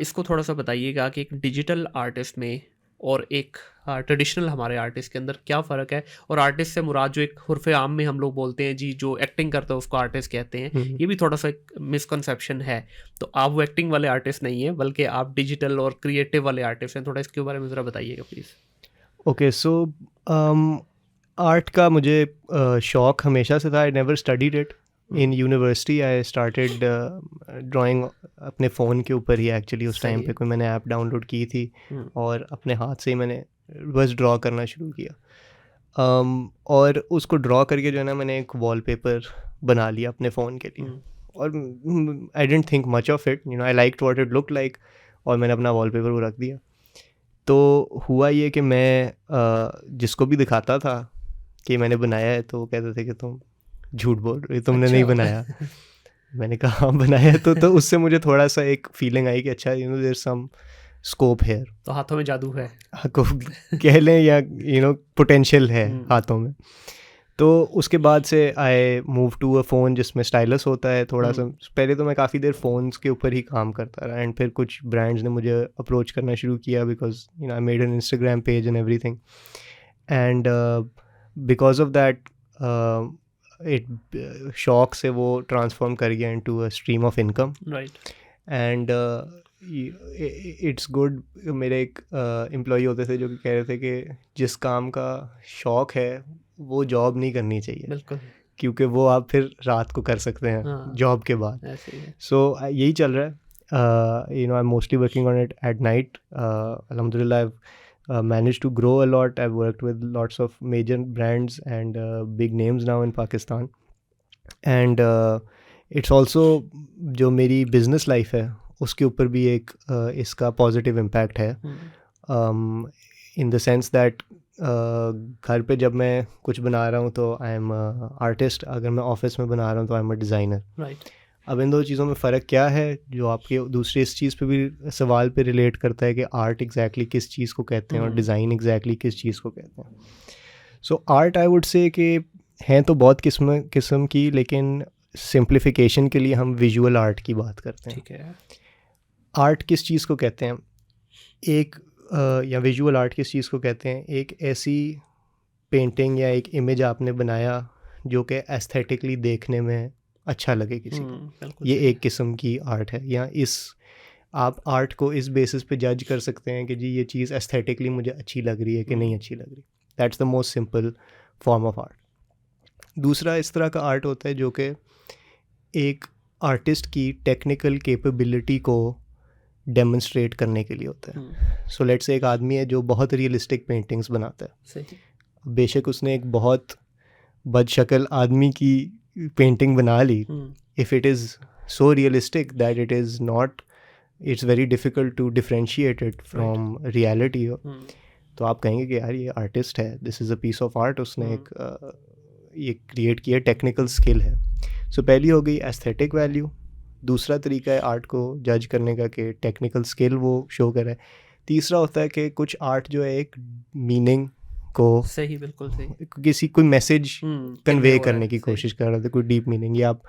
इसको थोड़ा सा बताइएगा कि एक डिजिटल आर्टिस्ट में और एक ट्रेडिशनल हमारे आर्टिस्ट के अंदर क्या फ़र्क है। और आर्टिस्ट से मुराद जो एक हुर्फ़े आम में हम लोग बोलते हैं जी, जो एक्टिंग करता है उसको आर्टिस्ट कहते हैं, ये भी थोड़ा सा एक मिसकंसेप्शन है। तो आप वो एक्टिंग वाले आर्टिस्ट नहीं हैं, बल्कि आप डिजिटल और क्रिएटिव वाले आर्टिस्ट हैं। थोड़ा इसके बारे में ज़रा बताइएगा प्लीज़। ओके, सो आर्ट का मुझे शौक़ हमेशा से था। I never studied it in university. I started drawing अपने फ़ोन के ऊपर ही एक्चुअली। उस टाइम पे कोई मैंने ऐप डाउनलोड की थी और अपने हाथ से ही मैंने बस ड्रॉ करना शुरू किया। और उसको ड्रॉ करके जो है ना, मैंने एक वॉलपेपर बना लिया अपने फ़ोन के लिए। और I don't think much of it, you know, I liked what it look like, और मैंने अपना वॉलपेपर वो रख दिया। तो हुआ ये कि मैं जिसको भी दिखाता था कि मैंने बनाया है तो वो कहते थे कि तुम झूठ बोल रहे, तुमने नहीं बनाया। मैंने कहा हाँ बनाया है। तो उससे मुझे थोड़ा सा एक फीलिंग आई कि अच्छा, you know, there some scope है। तो हाथों में जादू है को कह लें, या यू नो पोटेंशियल है हाथों में। तो उसके बाद से I move to a phone जिसमें स्टाइलस होता है थोड़ा सा। पहले तो मैं काफ़ी देर फ़ोन्स के ऊपर ही काम करता रहा, एंड फिर कुछ ब्रांड्स ने मुझे अप्रोच करना शुरू किया because you know I made an Instagram page and everything. And because of that शौक से वो ट्रांसफॉर्म कर गया into a stream of income. Right. And it's good. मेरे एक एम्प्लॉई होते थे जो कि कह रहे थे कि जिस काम का शौक़ है वो जॉब नहीं करनी चाहिए। बिल्कुल। क्योंकि वो आप फिर रात को कर सकते हैं जॉब के बाद। सो यही चल रहा है। You know, I am mostly working on it at night. alhamdulillah, I've managed to grow a lot. I've worked with lots of major brands and big names now in Pakistan. And it's also जो मेरी business life है उसके ऊपर भी एक इसका positive impact है। In the sense that घर पे जब मैं कुछ बना रहा हूँ तो आई एम आर्टिस्ट, अगर मैं ऑफिस में बना रहा हूँ तो I am a designer. Right. अब इन दो चीज़ों में फ़र्क क्या है जो आपके दूसरे इस चीज़ पे भी सवाल पे रिलेट करता है कि आर्ट एग्जैक्टली किस चीज़ को कहते हैं और डिज़ाइन एग्जैक्टली किस चीज़ को कहते हैं। So art I would say कि हैं तो बहुत किस्म की, लेकिन सिंप्लीफिकेशन के लिए हम विजुअल आर्ट की बात करते हैं। ठीक है। आर्ट किस चीज़ को कहते हैं? एक या विजुअल आर्ट किस चीज़ को कहते हैं? एक ऐसी पेंटिंग या एक इमेज आपने बनाया जो कि एस्थेटिकली देखने में अच्छा लगे किसी को, ये एक किस्म की आर्ट है। या आप आर्ट को इस बेसिस पे जज कर सकते हैं कि जी ये चीज़ एस्थेटिकली मुझे अच्छी लग रही है कि नहीं अच्छी लग रही। That's the most simple form of art. दूसरा इस तरह का आर्ट होता है जो कि एक आर्टिस्ट की टेक्निकल कैपेबिलिटी को डेमोन्स्ट्रेट करने के लिए होता है। सो लेट्स से एक आदमी है जो बहुत रियलिस्टिक पेंटिंग्स बनाता है। सही। बेशक उसने एक बहुत बदशक्ल आदमी की पेंटिंग बना ली, if it is so realistic that it is not, it's very difficult to differentiate it from reality, तो आप कहेंगे कि यार ये आर्टिस्ट है, this is a piece of art, उसने एक ये क्रिएट किया, टेक्निकल स्किल है। सो पहली हो गई एस्थेटिक वैल्यू। दूसरा तरीका है आर्ट को जज करने का कि टेक्निकल स्किल वो शो करे। तीसरा होता है कि कुछ आर्ट जो है एक मीनिंग को सही, बिल्कुल सही, किसी कोई मैसेज कन्वे करने की कोशिश कर रहा था, कोई डीप मीनिंग। या आप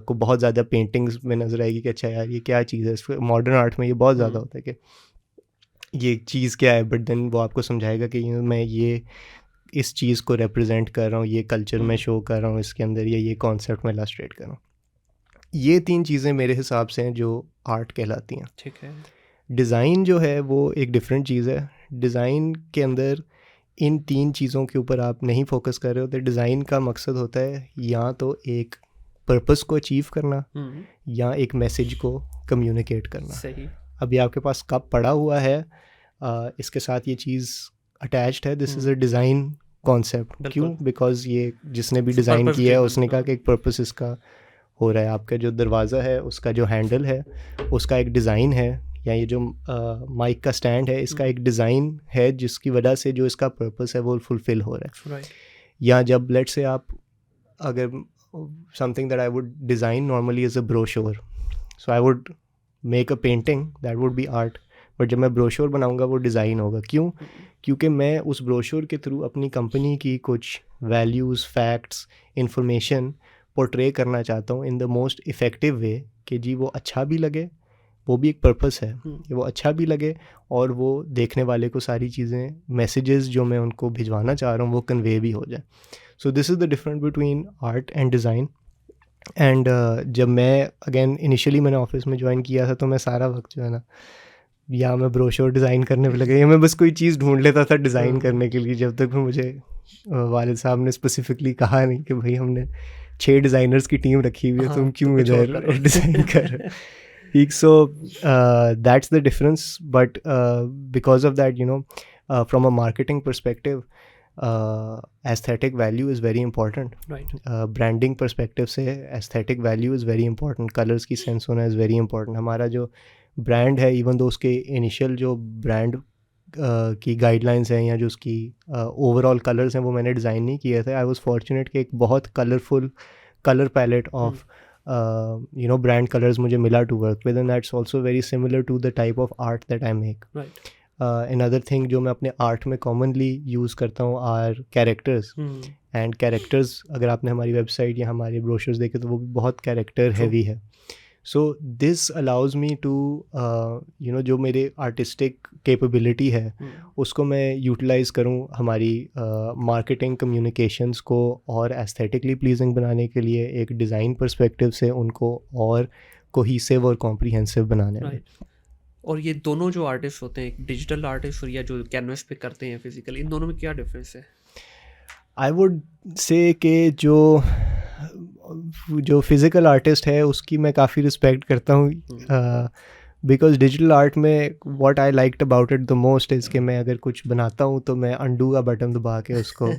को बहुत ज़्यादा पेंटिंग्स में नज़र आएगी कि अच्छा यार ये क्या चीज़ है। मॉडर्न आर्ट में ये बहुत ज़्यादा होता है कि ये चीज़ क्या है, बट देन वो आपको समझाएगा कि मैं ये इस चीज़ को रिप्रेजेंट कर रहा हूँ, ये कल्चर में शो कर रहा हूँ इसके अंदर, या ये कॉन्सेप्ट में इलस्ट्रेट कर रहा हूँ। ये 3 चीज़ें मेरे हिसाब से हैं जो आर्ट कहलाती हैं। ठीक है। डिज़ाइन जो है वो एक डिफरेंट चीज़ है। डिज़ाइन के अंदर इन 3 चीज़ों के ऊपर आप नहीं फोकस कर रहे हो, तो डिज़ाइन का मकसद होता है या तो एक पर्पस को अचीव करना या एक मैसेज को कम्युनिकेट करना। सही। अभी आपके पास कप पड़ा हुआ है, इसके साथ ये चीज़ अटैच्ड है, this is a design concept. क्यों? बिकॉज ये जिसने भी डिज़ाइन किया है उसने कहा कि एक पर्पस इसका हो रहा है। आपका जो दरवाज़ा है उसका जो हैंडल है उसका एक डिज़ाइन है, या ये जो माइक का स्टैंड है इसका एक डिज़ाइन है जिसकी वजह से जो इसका पर्पस है वो फुलफ़िल हो रहा है। या जब लेट से आप अगर something that I would design normally is a brochure, so I would make a painting that would be art, but जब मैं ब्रोशोर बनाऊंगा वो डिज़ाइन होगा। क्यों? क्योंकि मैं उस ब्रोशोर के थ्रू अपनी कंपनी की कुछ वैल्यूज़, फैक्ट्स, इंफॉर्मेशन पोर्ट्रे करना चाहता हूँ इन द मोस्ट इफ़ेक्टिव वे, कि जी वो अच्छा भी लगे, वो भी एक पर्पस है कि वो अच्छा भी लगे और वो देखने वाले को सारी चीज़ें, मैसेजेस जो मैं उनको भिजवाना चाह रहा हूँ वो कन्वे भी हो जाए। So this is the difference between art and design. And जब मैं अगेन इनिशियली मैंने ऑफिस में ज्वाइन किया था तो मैं सारा वक्त जो है ना, या मैं ब्रोशर डिज़ाइन करने पे लगा, या मैं बस कोई चीज़ ढूंढ लेता था डिज़ाइन करने के लिए, जब तक मुझे वालिद साहब ने स्पेसिफिकली कहा नहीं कि भाई हमने 6 डिज़ाइनर्स की टीम रखी हुई है, तुम क्यों इधर डिज़ाइन कर। ठीक, so that's the difference. But because of that, you know, from a marketing perspective aesthetic value is very important. Right. Branding perspective से aesthetic value is very important. Colours की सेंस होना is very important. हमारा जो brand है, even though उसके initial जो brand की guidelines हैं या जो उसकी ओवरऑल कलर्स हैं वो मैंने डिज़ाइन नहीं किए थे। आई वाज फॉर्चुनेट कि एक बहुत colourful colour palette of you know brand colors मुझे मिला to work with, and that's also very similar to the type of art that I make. Right. Another thing जो मैं अपने आर्ट में commonly use करता हूँ आर कैरेक्टर्स। एंड कैरेक्टर्स अगर आपने हमारी वेबसाइट या हमारे ब्रोशर्स देखे तो वो भी बहुत कैरेक्टर हैवी है। So this allows me to you know जो मेरे आर्टिस्टिक कैपेबिलिटी है उसको मैं यूटिलाइज़ करूँ हमारी मार्केटिंग कम्युनिकेशंस को और एस्थेटिकली प्लीजिंग बनाने के लिए, एक डिज़ाइन पर्सपेक्टिव से उनको और कोहीसिव और कॉम्प्रिहेंसिव बनाने में। और ये दोनों जो आर्टिस्ट होते हैं, एक डिजिटल आर्टिस्ट और या जो कैनवस पे करते हैं फिजिकली, इन दोनों में क्या डिफरेंस है? आई वुड से कि जो फिज़िकल आर्टिस्ट है उसकी मैं काफ़ी रिस्पेक्ट करता हूँ, बिकॉज डिजिटल आर्ट में what I liked about it the most is कि मैं अगर कुछ बनाता हूँ तो मैं अंडू का बटन दबा के उसको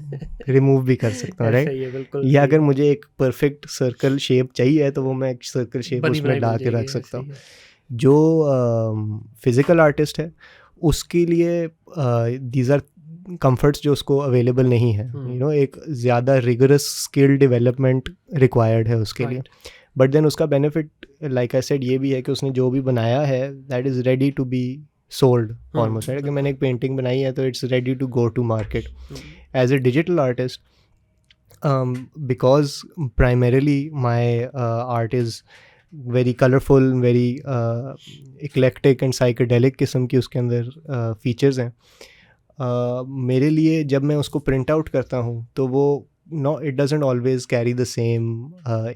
रिमूव भी कर सकता हूँ, राइट? या अगर मुझे एक परफेक्ट सर्कल शेप चाहिए तो वो मैं एक सर्कल शेप उसमें ला के रख सकता हूँ। जो फिज़िकल आर्टिस्ट है उसके लिए दीज आर कंफर्ट्स जो उसको अवेलेबल नहीं है, यू नो, एक ज़्यादा रिगरस स्किल डेवलपमेंट रिक्वायर्ड है उसके लिए। बट देन उसका बेनिफिट लाइक आई सेड ये भी है कि उसने जो भी बनाया है that is ready to be sold almost, right? कि मैंने एक पेंटिंग बनाई है तो it's ready to go to market. As a digital artist, because primarily my art is very colourful, very eclectic and psychedelic किस्म की उसके अंदर फीचर्स हैं। मेरे लिए जब मैं उसको प्रिंट आउट करता हूँ तो वो it doesn't always carry the same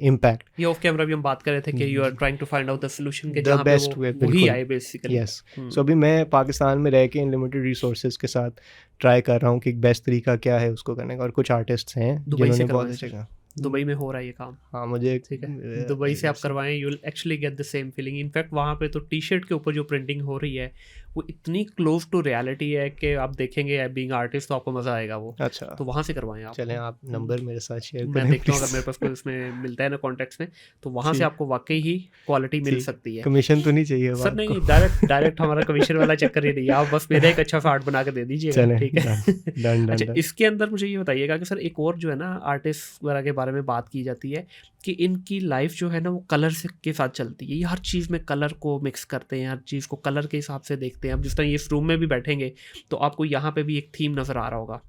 impact. ये ऑफ कैमरा भी हम बात कर रहे थे कि you are trying to find out the solution के जहाँ पे वो वही आए basically. Yes. So अभी मैं पाकिस्तान में रह के limited resources के साथ ट्राई कर रहा हूँ कि बेस्ट तरीका क्या है उसको करने का, और कुछ आर्टिस्ट्स हैं जिन्होंने बहुत अच्छा। दुबई में हो रहा है ये काम। हाँ, मुझे ठीक है, दुबई से आप करवाएं, you will actually get the same feeling. In fact वहाँ पे तो टी शर्ट के ऊपर जो प्रिंटिंग हो रही है वो इतनी क्लोज टू रियलिटी है कि आप देखेंगे बीइंग आर्टिस्ट तो आपको मज़ा आएगा वो। अच्छा, तो वहाँ से करवाएं आप। चलें आप नंबर मेरे साथ शेयर मैं करें देखता हूँ अगर प्लीज। मेरे पास कोई उसमें मिलता है ना कॉन्टेक्ट्स में, तो वहाँ से ठीक, आपको वाकई ही क्वालिटी मिल ठीक, सकती है। कमीशन तो नहीं चाहिए अब सर नहीं आपको? नहीं, डायरेक्ट हमारा कमीशन वाला चक्कर ही नहीं है, आप बस मेरा एक अच्छा सा आर्ट बना के दे दीजिएगा, चलें, ठीक है। डन डन डन अच्छा, डन। इसके अंदर मुझे ये बताइएगा कि सर एक और जो है ना आर्टिस्ट वगैरह के बारे में बात की जाती है कि इनकी लाइफ जो है ना वो कलर से के साथ चलती है, ये हर चीज़ में कलर को मिक्स करते हैं, हर चीज़ को कलर के हिसाब से देखते हैं। अब जिस तरह ये इस रूम में भी बैठेंगे तो आपको यहाँ पे भी एक थीम नज़र आ रहा होगा।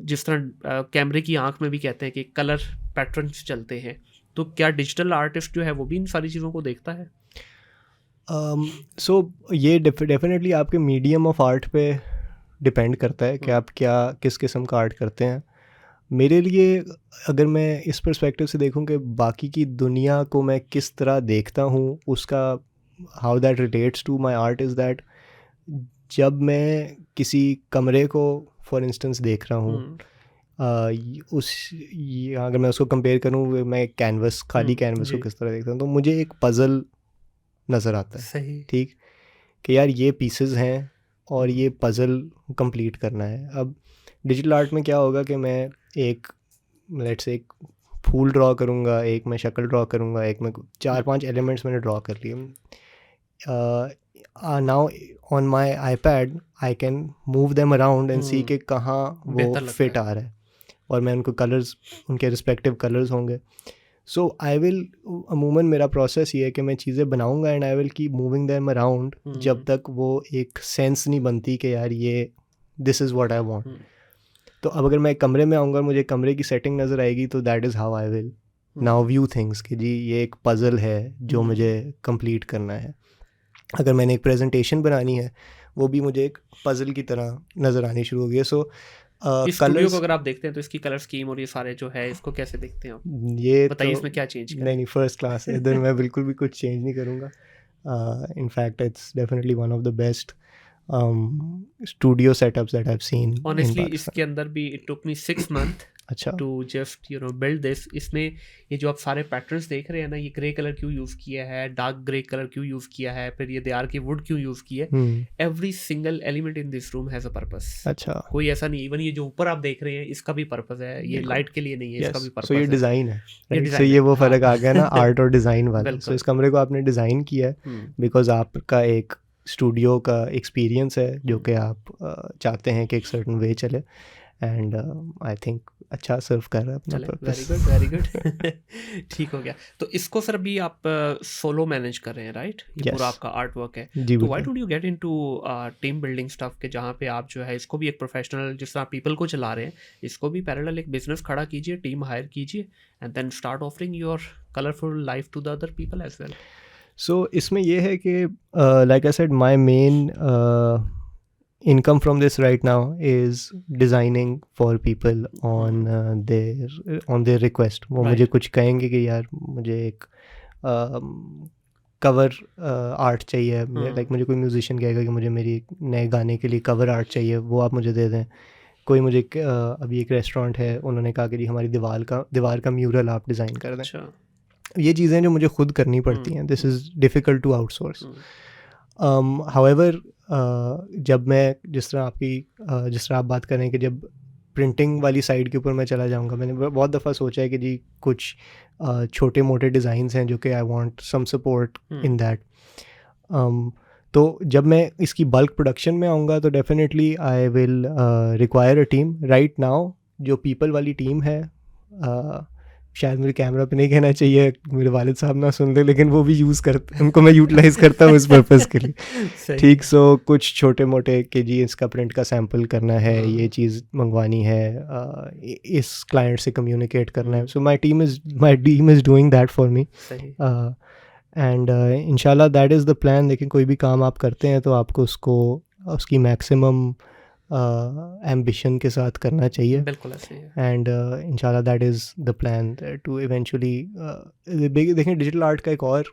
जिस तरह कैमरे की आंख में भी कहते हैं कि कलर पैटर्न्स चलते हैं, तो क्या डिजिटल आर्टिस्ट जो है वो भी इन सारी चीज़ों को देखता है? सो ये डेफिनेटली आपके मीडियम ऑफ आर्ट पे डिपेंड करता है कि आप क्या किस किस्म का आर्ट करते हैं। मेरे लिए अगर मैं इस पर्सपेक्टिव से देखूं कि बाकी की दुनिया को मैं किस तरह देखता हूं, उसका how that relates to my art is that जब मैं किसी कमरे को फॉर इंस्टेंस देख रहा हूँ, अगर मैं उसको कंपेयर करूँ, मैं एक कैनवस खाली कैनवस को जी। किस तरह देखता हूँ, तो मुझे एक पज़ल नज़र आता है। सही। ठीक, कि यार ये पीसेस हैं और ये पज़ल कंप्लीट करना है। अब डिजिटल आर्ट में क्या होगा कि मैं एक लेट्स से एक फूल ड्रॉ करूँगा, एक मैं शक्ल ड्रॉ करूँगा, एक मैं 4-5 एलिमेंट्स मैंने ड्रॉ कर लिए। Now on my iPad I can move them around and see के कहाँ वो बेहतर लगता फिट आ रहा है, और मैं उनको कलर्स, उनके रिस्पेक्टिव कलर्स होंगे। सो आई विल अमूमन मेरा प्रोसेस ये है कि मैं चीज़ें बनाऊंगा and I will keep moving them around जब तक वो एक सेंस नहीं बनती कि यार ये this is what I want. तो अब अगर मैं एक कमरे में आऊँगा, मुझे कमरे की सेटिंग नज़र आएगी, तो that is how I will now view things कि जी ये एक पज़ल है जो मुझे कंप्लीट करना है। अगर मैंने एक प्रेजेंटेशन बनानी है, वो भी मुझे एक पज़ल की तरह नज़र आनी शुरू हो गई है। सो इस स्टूडियो को अगर आप देखते हैं तो इसकी कलर स्कीम और ये सारे जो है इसको कैसे देखते हैं आप? ये बताइए तो इसमें क्या चेंज करें? नहीं फर्स्ट क्लास है, इधर मैं बिल्कुल भी कुछ चेंज नहीं करूँगा। In fact it's definitely one of the best studio setups that I have seen in honestly Pakistan. इसके अंदर भी इट टुक मी 6 मंथ अच्छा, टू जस्ट बिल्ड दिस। इसमें ये जो आप सारे पैटर्न्स देख रहे हैं ना, ये ग्रे कलर क्यों यूज़ किया है, डार्क ग्रे कलर क्यों यूज़ किया है, फिर ये देयार की वुड क्यों यूज़ की है, every single element in this room has a purpose. अच्छा, कोई ऐसा नहीं, इवन ये जो ऊपर आप देख रहे हैं इसका भी पर्पस है, ये लाइट के लिए नहीं है, इसका भी पर्पस सो ये है। डिज़ाइन है, ये right? design So ये है, वो फ़र्क हाँ। आ गया ना आर्ट और डिज़ाइन वाला। बिल्कुल। सो इस कमरे को आपने डिज़ाइन किया है बिकॉज आपका एक स्टूडियो का एक्सपीरियंस है जो कि आप चाहते हैं कि एक सर्टन वे चले, एंड आई थिंक अच्छा सर्व कर रहा है अपना चले, पर्पस। वेरी गुड ठीक हो गया। तो इसको सर भी आप सोलो मैनेज कर रहे हैं, राइट? ये पूरा Yes. आपका आर्ट वर्क है। जी तो व्हाई बिल्कुल। Don't you get into team building stuff के जहाँ पे आप जो है इसको भी एक प्रोफेशनल, जिस तरह पीपल को चला रहे हैं, इसको भी पैरेलल एक बिजनेस खड़ा कीजिए, टीम हायर कीजिए and then start offering your colourful life to the other people as well. So इसमें ये है कि like I said my main income from this right now is designing for people on their request. वो Right. मुझे कुछ कहेंगे कि यार मुझे एक कवर आर्ट चाहिए, लाइक मुझे कोई म्यूजिशियन कहेगा कि मुझे मेरी नए गाने के लिए कवर आर्ट चाहिए, वो आप मुझे दे दें। कोई मुझे अभी एक रेस्टोरेंट है, उन्होंने कहा कि जी हमारी दीवार का म्यूरल आप डिज़ाइन कर दें। अच्छा। ये चीज़ें जो मुझे खुद करनी पड़ती हैं, this is difficult to outsource. However जब मैं जिस तरह आप बात कर रहे हैं कि जब प्रिंटिंग वाली साइड के ऊपर मैं चला जाऊंगा, मैंने बहुत दफ़ा सोचा है कि जी कुछ छोटे मोटे डिज़ाइंस हैं जो कि I want some support in that. तो जब मैं इसकी बल्क प्रोडक्शन में आऊँगा तो definitely I will require a team. Right now जो पीपल वाली टीम है, शायद मुझे कैमरा पे नहीं कहना चाहिए, मेरे वालिद साहब ना सुन ले, लेकिन वो भी यूज़ करते हैं, उनको मैं यूटिलाइज़ करता हूँ इस पर्पज़ के लिए। ठीक, सो कुछ छोटे मोटे कि जी इसका प्रिंट का सैम्पल करना है, ये चीज़ मंगवानी है, इस क्लाइंट से कम्युनिकेट करना है। So my team is doing that for me, and इंशाल्लाह दैट इज़ द प्लान। लेकिन कोई भी काम आप करते हैं तो आपको उसकी मैक्सिमम एम्बिशन के साथ करना चाहिए। बिल्कुल ऐसे ही है। एंड इंशाल्लाह that is the plan to eventually देखें। डिजिटल आर्ट का एक और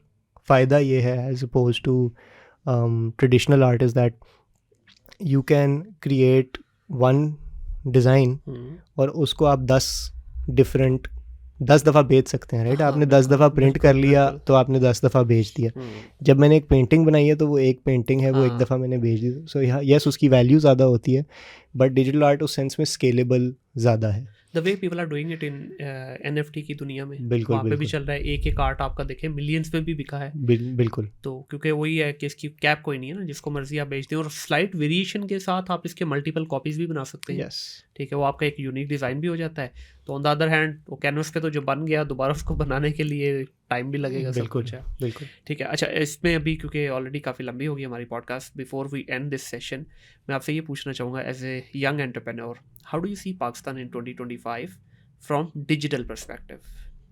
फ़ायदा ये है as oppose to traditional art is that you can create one design और उसको आप 10 डिफरेंट 10 दफ़ा बेच सकते हैं, राइट? आपने 10 दफ़ा प्रिंट कर लिया तो आपने 10 दफ़ा बेच दिया। जब मैंने एक पेंटिंग बनाई है तो वो एक पेंटिंग है, वो एक दफ़ा मैंने बेच दी। सो यस, उसकी वैल्यू ज़्यादा होती है, बट डिजिटल आर्ट उस सेंस में स्केलेबल ज़्यादा है। The way people are doing it in NFT की दुनिया में, बिल्कुल, वहाँ पे भी चल रहा है। एक आर्ट आपका देखें मिलियंस में भी बिका है। बिल्कुल। तो क्योंकि वही है कि इसकी कैप कोई नहीं है ना, जिसको मर्जी आप बेच दें, और स्लाइट वेरिएशन के साथ आप इसके मल्टीपल कॉपीज भी बना सकते हैं। ठीक है, वो आपका एक यूनिक डिज़ाइन भी हो जाता है। तो ऑन द अदर हैंड वो कैनवस पे तो जो बन गया, दोबारा उसको बनाने के लिए टाइम भी लगेगा, सब कुछ है। बिल्कुल। ठीक है, अच्छा, इसमें अभी क्योंकि ऑलरेडी काफ़ी लंबी होगी हमारी podcast, before we end this session मैं आपसे ये पूछना चाहूँगा, as a young entrepreneur, how do you see Pakistan in 2025 from digital perspective?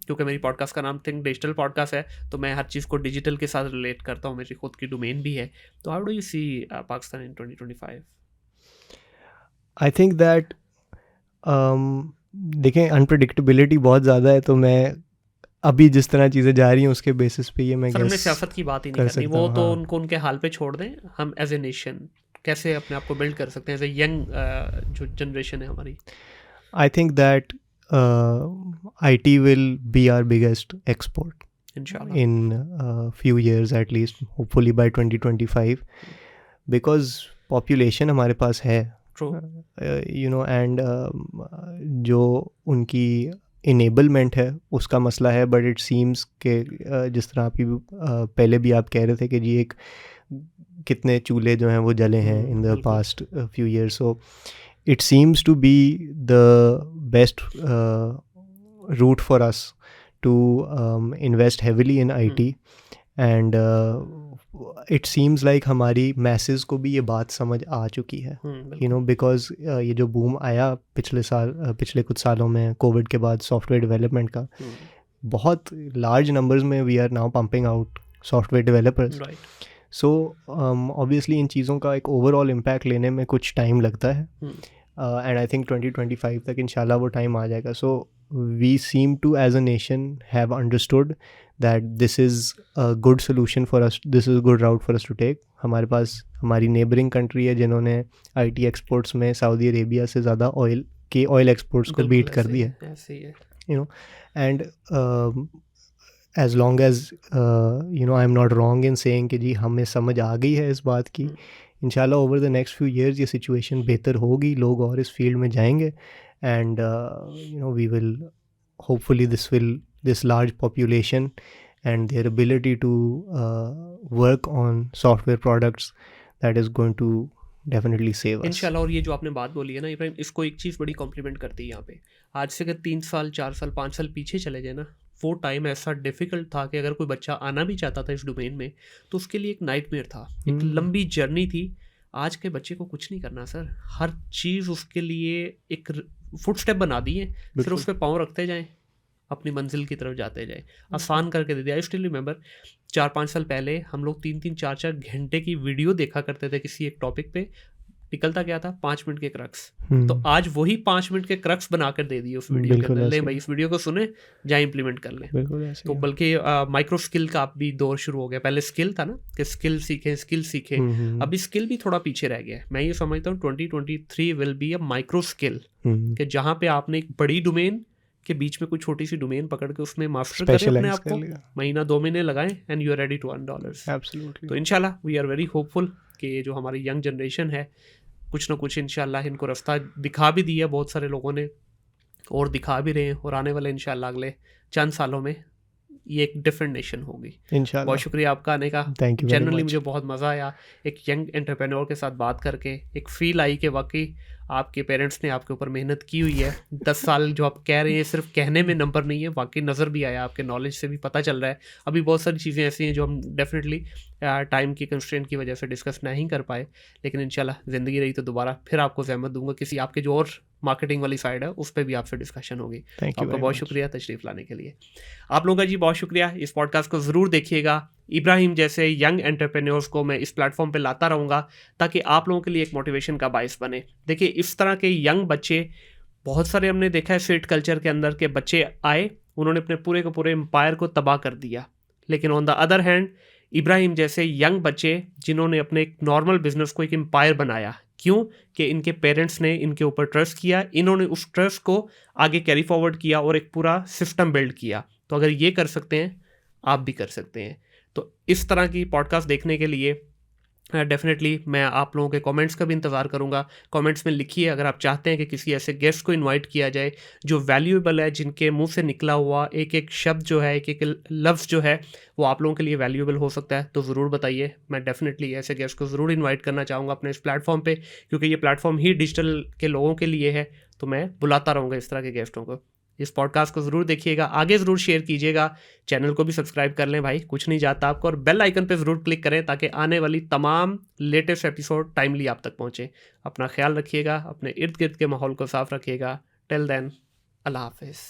क्योंकि मेरी पॉडकास्ट का नाम थिंक डिजिटल पॉडकास्ट है, तो मैं हर चीज़ को डिजिटल के साथ रिलेट करता हूँ, मेरी खुद की डोमेन भी है। तो how do you see Pakistan in 2025? I think that देखें, अनप्रडिक्टेबिलिटी बहुत ज़्यादा है, तो मैं अभी जिस तरह चीज़ें जा रही हैं उसके बेसिस पे ये मैं हमने सियासत की बात ही नहीं करनी, वो तो उनको उनके हाल पे छोड़ दें। हम एज ए नेशन कैसे अपने आप को बिल्ड कर सकते हैं, एज ए यंग जो जनरेशन है हमारी? आई think that IT will be our biggest export Inshallah. in a few years at least, hopefully by 2025, because population हमारे पास है, and जो उनकी enablement है उसका मसला है, but it seems कि जिस तरह आपकी पहले भी आप कह रहे थे कि जी एक कितने चूल्हे जो हैं वो जले हैं in the past few years, so it seems to be the best route for us to invest heavily in IT, and it seems like हमारी masses को भी ये बात समझ आ चुकी है, because ये जो बूम आया पिछले कुछ सालों में कोविड के बाद सॉफ्टवेयर डेवलपमेंट का, बहुत लार्ज नंबर्स में we are now pumping out software developers. So obviously इन चीज़ों का एक ओवरऑल इम्पैक्ट लेने में कुछ टाइम लगता है, एंड आई थिंक 2025 तक इंशाल्लाह वो टाइम आ जाएगा। So we seem to as a nation have understood that this is a good solution for us, this is good route for us to take. हमारे पास हमारी नेबरिंग कंट्री है जिन्होंने IT एक्सपोर्ट्स में सऊदी अरेबिया से ज़्यादा oil exports को beat कर दिया है, and as long as I am not wrong in saying कि जी हमें समझ आ गई है इस बात की, इंशाल्लाह over the next few years ये सिचुएशन बेहतर होगी, लोग और इस फील्ड में जाएंगे, and we will hopefully this large population and their ability to work on software products, that is going to definitely save us इंशाल्लाह। और ये जो आपने बात बोली है ना इब्राहिम, इसको एक चीज़ बड़ी कॉम्प्लीमेंट करती है यहाँ पे। आज से अगर 3 साल 4 साल 5 साल पीछे चले जाए ना, वो टाइम ऐसा डिफ़िकल्ट था कि अगर कोई बच्चा आना भी चाहता था इस डोमेन में तो उसके लिए एक नाइटमेयर था, एक लंबी जर्नी थी। आज के बच्चे को कुछ नहीं करना सर, हर चीज़ उसके लिए एक फुटस्टेप बना दी है, सिर्फ उस पर पाँव रखते जाएँ, अपनी मंजिल की तरफ जाते जाए, आसान करके दे दिया। आई स्टिल रिमेंबर 4-5 साल पहले हम लोग 3-3 4-4 घंटे की वीडियो देखा करते थे किसी एक टॉपिक पे, निकलता क्या था 5 मिनट के क्रक्स। तो आज वही 5 मिनट के क्रक्स बनाकर दे दिए उस वीडियो के अंदर, ले भाई इस वीडियो को सुने, जाए इंप्लीमेंट कर लें। तो बल्कि माइक्रो स्किल का भी दौर शुरू हो गया। पहले स्किल था ना कि स्किल सीखें, अभी स्किल भी थोड़ा पीछे रह गया है। मैं ये समझता हूँ 2023 will be a micro skill, कि जहाँ पे आपने एक बड़ी डोमेन के बीच में कोई छोटी सी डोमेन पकड़ के उसमें मास्टर करें अपने आप को, महीना 2 महीने लगाएं, and you are ready to earn dollars. तो इंशाल्लाह वी आर वेरी होपफुल कि ये जो हमारी यंग जनरेशन है कुछ ना कुछ इंशाल्लाह इनको रास्ता दिखा भी दिया बहुत सारे लोगों ने, और दिखा भी रहे हैं, और आने वाले इंशाल्लाह अगले चंद सालों में ये एक डिफरेंट नेशन होगी इंशाल्लाह। बहुत शुक्रिया आपका आने का, जनरली मुझे बहुत मज़ा आया एक यंग एंटरप्रेन्योर के साथ बात करके। एक फील आई कि वाकई आपके पेरेंट्स ने आपके ऊपर मेहनत की हुई है। 10 साल जो आप कह रहे हैं सिर्फ कहने में नंबर नहीं है, वाकई नज़र भी आया, आपके नॉलेज से भी पता चल रहा है। अभी बहुत सारी चीज़ें ऐसी हैं जो हम डेफिनेटली टाइम की कंस्ट्रेंट की वजह से डिस्कस नहीं कर पाए, लेकिन इंशाल्लाह ज़िंदगी रही तो दोबारा फिर आपको ज़हमत दूंगा, किसी आपके जो और मार्केटिंग वाली साइड है उस पर भी आपसे डिस्कशन होगी। आपका बहुत शुक्रिया तशरीफ़ लाने के लिए। आप लोगों का जी बहुत शुक्रिया। इस पॉडकास्ट को ज़रूर देखिएगा। इब्राहिम जैसे यंग एंटरप्रेन्योर्स को मैं इस प्लेटफॉर्म पे लाता रहूँगा ताकि आप लोगों के लिए एक मोटिवेशन का बायस बने। देखिए इस तरह के यंग बच्चे बहुत सारे हमने देखा है स्ट्रीट कल्चर के अंदर के बच्चे आए, उन्होंने अपने पूरे के पूरे एम्पायर को तबाह कर दिया, लेकिन on the other hand Ibrahim जैसे यंग बच्चे जिन्होंने अपने एक नॉर्मल बिजनेस को एक एम्पायर बनाया। क्यों? कि इनके पेरेंट्स ने इनके ऊपर ट्रस्ट किया, इन्होंने उस ट्रस्ट को आगे कैरी फॉरवर्ड किया और एक पूरा सिस्टम बिल्ड किया। तो अगर ये कर सकते हैं, आप भी कर सकते हैं। तो इस तरह की पॉडकास्ट देखने के लिए डेफिनेटली मैं आप लोगों के कमेंट्स का भी इंतज़ार करूंगा। कमेंट्स में लिखिए अगर आप चाहते हैं कि किसी ऐसे गेस्ट को इनवाइट किया जाए जो वैल्यूएबल है, जिनके मुंह से निकला हुआ एक एक शब्द जो है, एक एक लफ्ज़ जो है वो आप लोगों के लिए वैल्यूएबल हो सकता है, तो ज़रूर बताइए। मैं डेफिनेटली ऐसे गेस्ट को ज़रूर इन्वाइट करना चाहूँगा अपने इस प्लेटफॉर्म पर, क्योंकि ये प्लेटफॉर्म ही डिजिटल के लोगों के लिए है। तो मैं बुलाता रहूँगा इस तरह के गेस्टों को। इस पॉडकास्ट को ज़रूर देखिएगा, आगे ज़रूर शेयर कीजिएगा, चैनल को भी सब्सक्राइब कर लें भाई, कुछ नहीं जाता आपको, और बेल आइकन पे ज़रूर क्लिक करें ताकि आने वाली तमाम लेटेस्ट एपिसोड टाइमली आप तक पहुँचे। अपना ख्याल रखिएगा, अपने इर्द गिर्द के माहौल को साफ़ रखिएगा। टिल देन, अल्लाह हाफिज़।